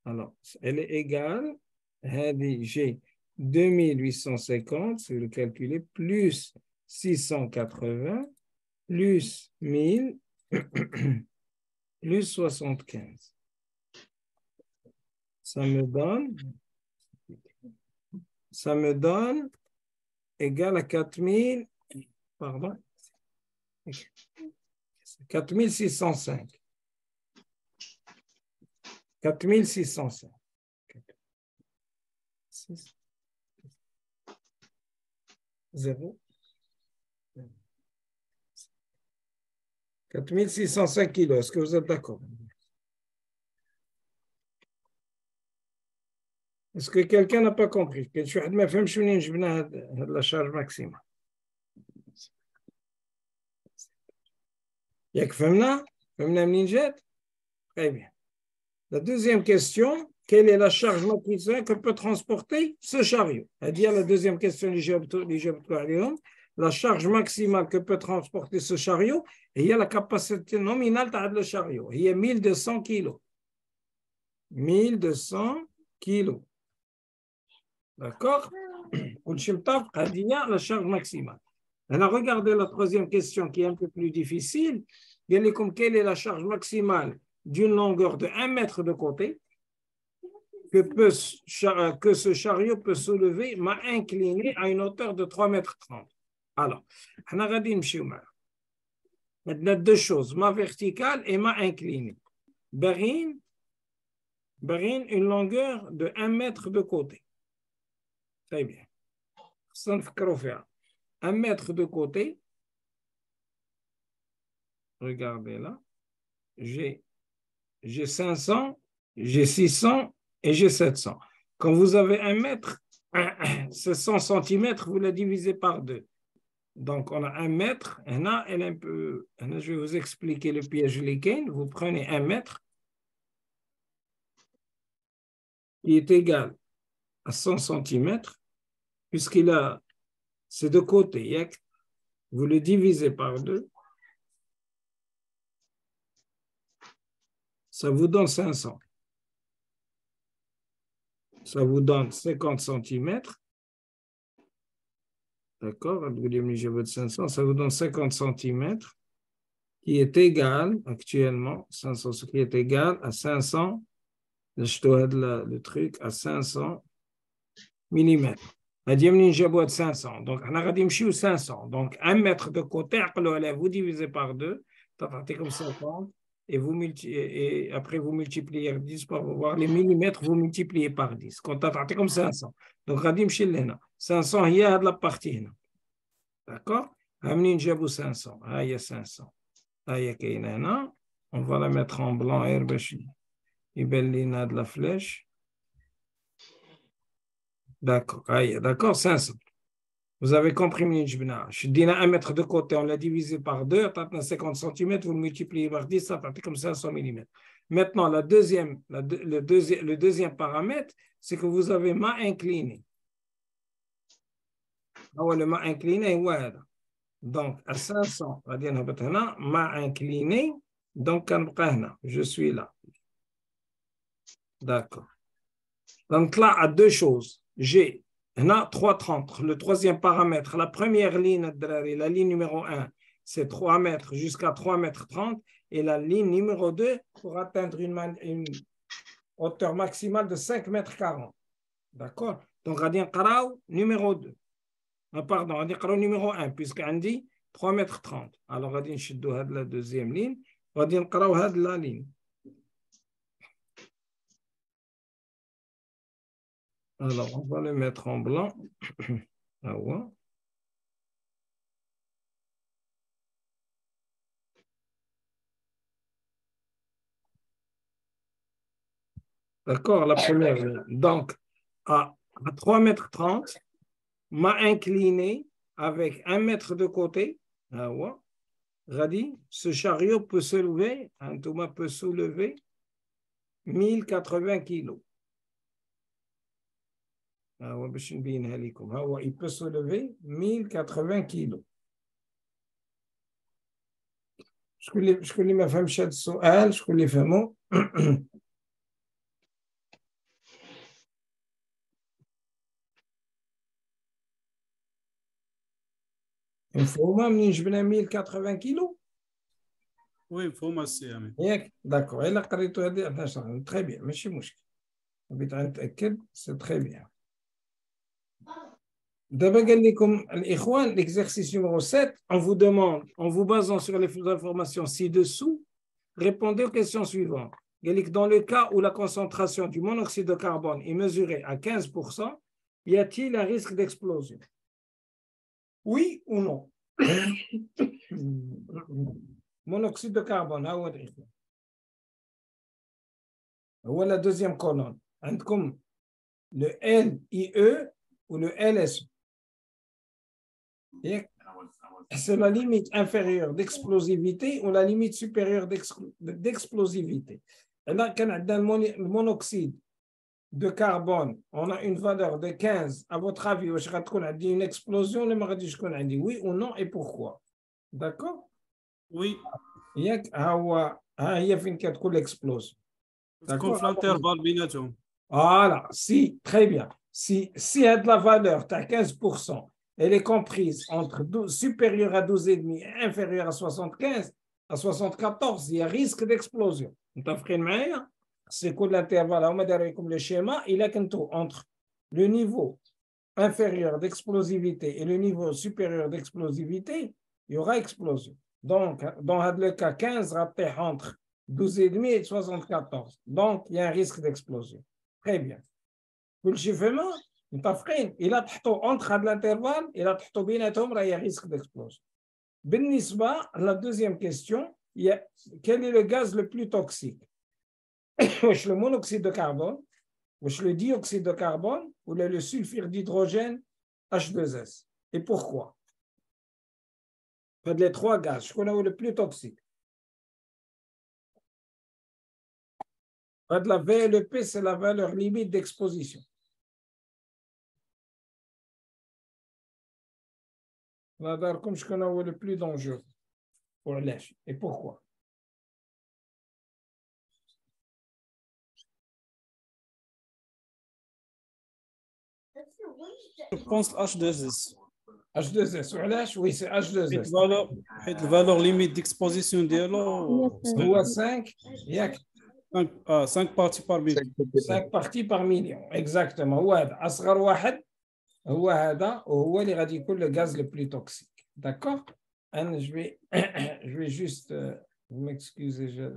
Alors, elle est égale, j'ai 2850, c'est le calculer, plus 680, plus 1000, plus 75. Ça me donne égal à 4000, pardon, 4605. 4605. 0. 4605 kilos. Est-ce que vous êtes d'accord? Est-ce que quelqu'un n'a pas compris? Que je ne sais pas la charge maximale. Yak femna? Femna mninjet? Très bien. La deuxième question, quelle est la charge maximale que peut transporter ce chariot? C'est-à-dire la deuxième question, la charge maximale que peut transporter ce chariot, et il y a la capacité nominale de le chariot. Il y a 1200 kilos. 1200 kilos. D'accord? La charge maximale. Alors, regardez la troisième question qui est un peu plus difficile. Quelle est la charge maximale d'une longueur de 1 mètre de côté que ce chariot peut soulever, m'a incliné à une hauteur de 3,30 mètres. Alors, on a maintenant deux choses, ma verticale et ma inclinée. Barine, une longueur de 1 mètre de côté. Très bien. 1 mètre de côté. Regardez là. J'ai 500, j'ai 600 et j'ai 700. Quand vous avez 1 mètre, c'est 100 centimètres, vous la divisez par 2. Donc, on a 1 mètre. Je vais vous expliquer le piège Lequin. Vous prenez 1 mètre qui est égal à 100 centimètres, puisqu'il a ces deux côtés. Vous le divisez par 2. Ça vous donne 500. Ça vous donne 50 centimètres. D'accord? Ça vous donne 50 centimètres qui est égal actuellement, 500, ce qui est égal à 500, je dois le truc, à 500 mm. De 500. Donc, on a dit 500. Donc, 1 mètre de côté, vous divisez par 2, c'est comme 50. Et après, vous multipliez par 10 pour voir les millimètres, vous multipliez par 10. Quand tu as comme 500. Donc, Radim Shilena, 500, il y a de la partie. D'accord? Amnin Jabou 500. Ah, il y a 500. Ah, il y a Kainana. On va la mettre en blanc, Herbeshi. Ibellina de la flèche. D'accord. Ah, d'accord, 500. Vous avez compris, je dis 1 mètre de côté, on l'a divisé par 2, tu as 50 cm, vous le multipliez par 10, ça fait comme ça 100 mm. Maintenant, le deuxième paramètre, c'est que vous avez ma inclinée. le mât incliné هو هذا. Donc à 500 غادي نهبط هنا mât incliné. Donc كنبقى هنا. Je suis là. D'accord. Donc là, à deux choses. J'ai 3,30. Le troisième paramètre, la première ligne, la ligne numéro 1, c'est 3 mètres jusqu'à 3 mètres 30. Et la ligne numéro 2 pour atteindre une hauteur maximale de 5 mètres 40. D'accord? Donc, on va dire numéro 2. Pardon, on va dire numéro 1, puisqu'on dit 3 mètres 30. Alors, on va dire la deuxième ligne. On va dire la ligne. Alors, on va le mettre en blanc. Ah ouais. D'accord, la première ligne. Donc, à 3 mètres 30, mât incliné avec 1 mètre de côté. Ah ouais. Radi, ce chariot peut se lever, un Thomas peut soulever 1080 kilos. Il peut se lever 1080 kilos. شكون اللي ما فهمش هذا السؤال شكون اللي فهمه مفهومه منين جبنا 1080 كيلو وي مفهومه السي امين ياك داكور الا قريتو هذه 12 تري بيان ماشي مشكل بغيت نتاكد سي تري بيان دابا قال لكم الاخوان l'exercice numéro 7 on vous demande en vous basant sur les informations ci-dessous répondez aux questions suivantes. قال لك dans le cas où la concentration du monoxyde de carbone est mesurée à 15%, y a-t-il un risque d'explosion? Oui ou non? Monoxyde de carbone, هو la deuxième colonne. عندكم le LIE ou le LSE. C'est la limite inférieure d'explosivité ou la limite supérieure d'explosivité. Et là, quand on a le monoxyde de carbone, on a une valeur de 15. À votre avis, on a dit une explosion, oui ou non et pourquoi? D'accord? Oui. Il y a une qui explose. D'accord. L'intervalle binatum. Voilà, si, très bien. Si y a de la valeur, tu as 15%, elle est comprise entre supérieure à 12,5 et inférieure à 75, à 74, il y a risque d'explosion. C'est quoi l'intervalle? On va dire comme le schéma, il est entre le niveau inférieur d'explosivité et le niveau supérieur d'explosivité, il y aura explosion. Donc, dans le cas 15, entre 12,5 et 74. Donc, il y a un risque d'explosion. Très bien. كل شيء فهمه متفقين الى تحطوا entre هذا الانترفال الى تحطوا بيناتهم راه هي ريسك ديكسبلوجن. بالنسبه لا دوزيام كيستيون quel est le gaz le plus toxique? واش le monoxyde de carbone, واش le dioxyde de carbone ou le sulfure d'hydrogène H2S? Et pourquoi? Les trois gaz, شكون هو le plus toxique? La VLEP, c'est la valeur limite d'exposition. On va comme je connais le plus dangereux pour l'âge. Et pourquoi? Je pense H2S. H2S, oui, c'est H2S. La valeur limite d'exposition ديالو هو 5 ياك 5 parties par million. 5 parties par million, exactement. هو هذا أصغر واحد هو هذا وهو اللي غادي يكون le gaz le plus toxique. D'accord? Je vais juste m'excuser.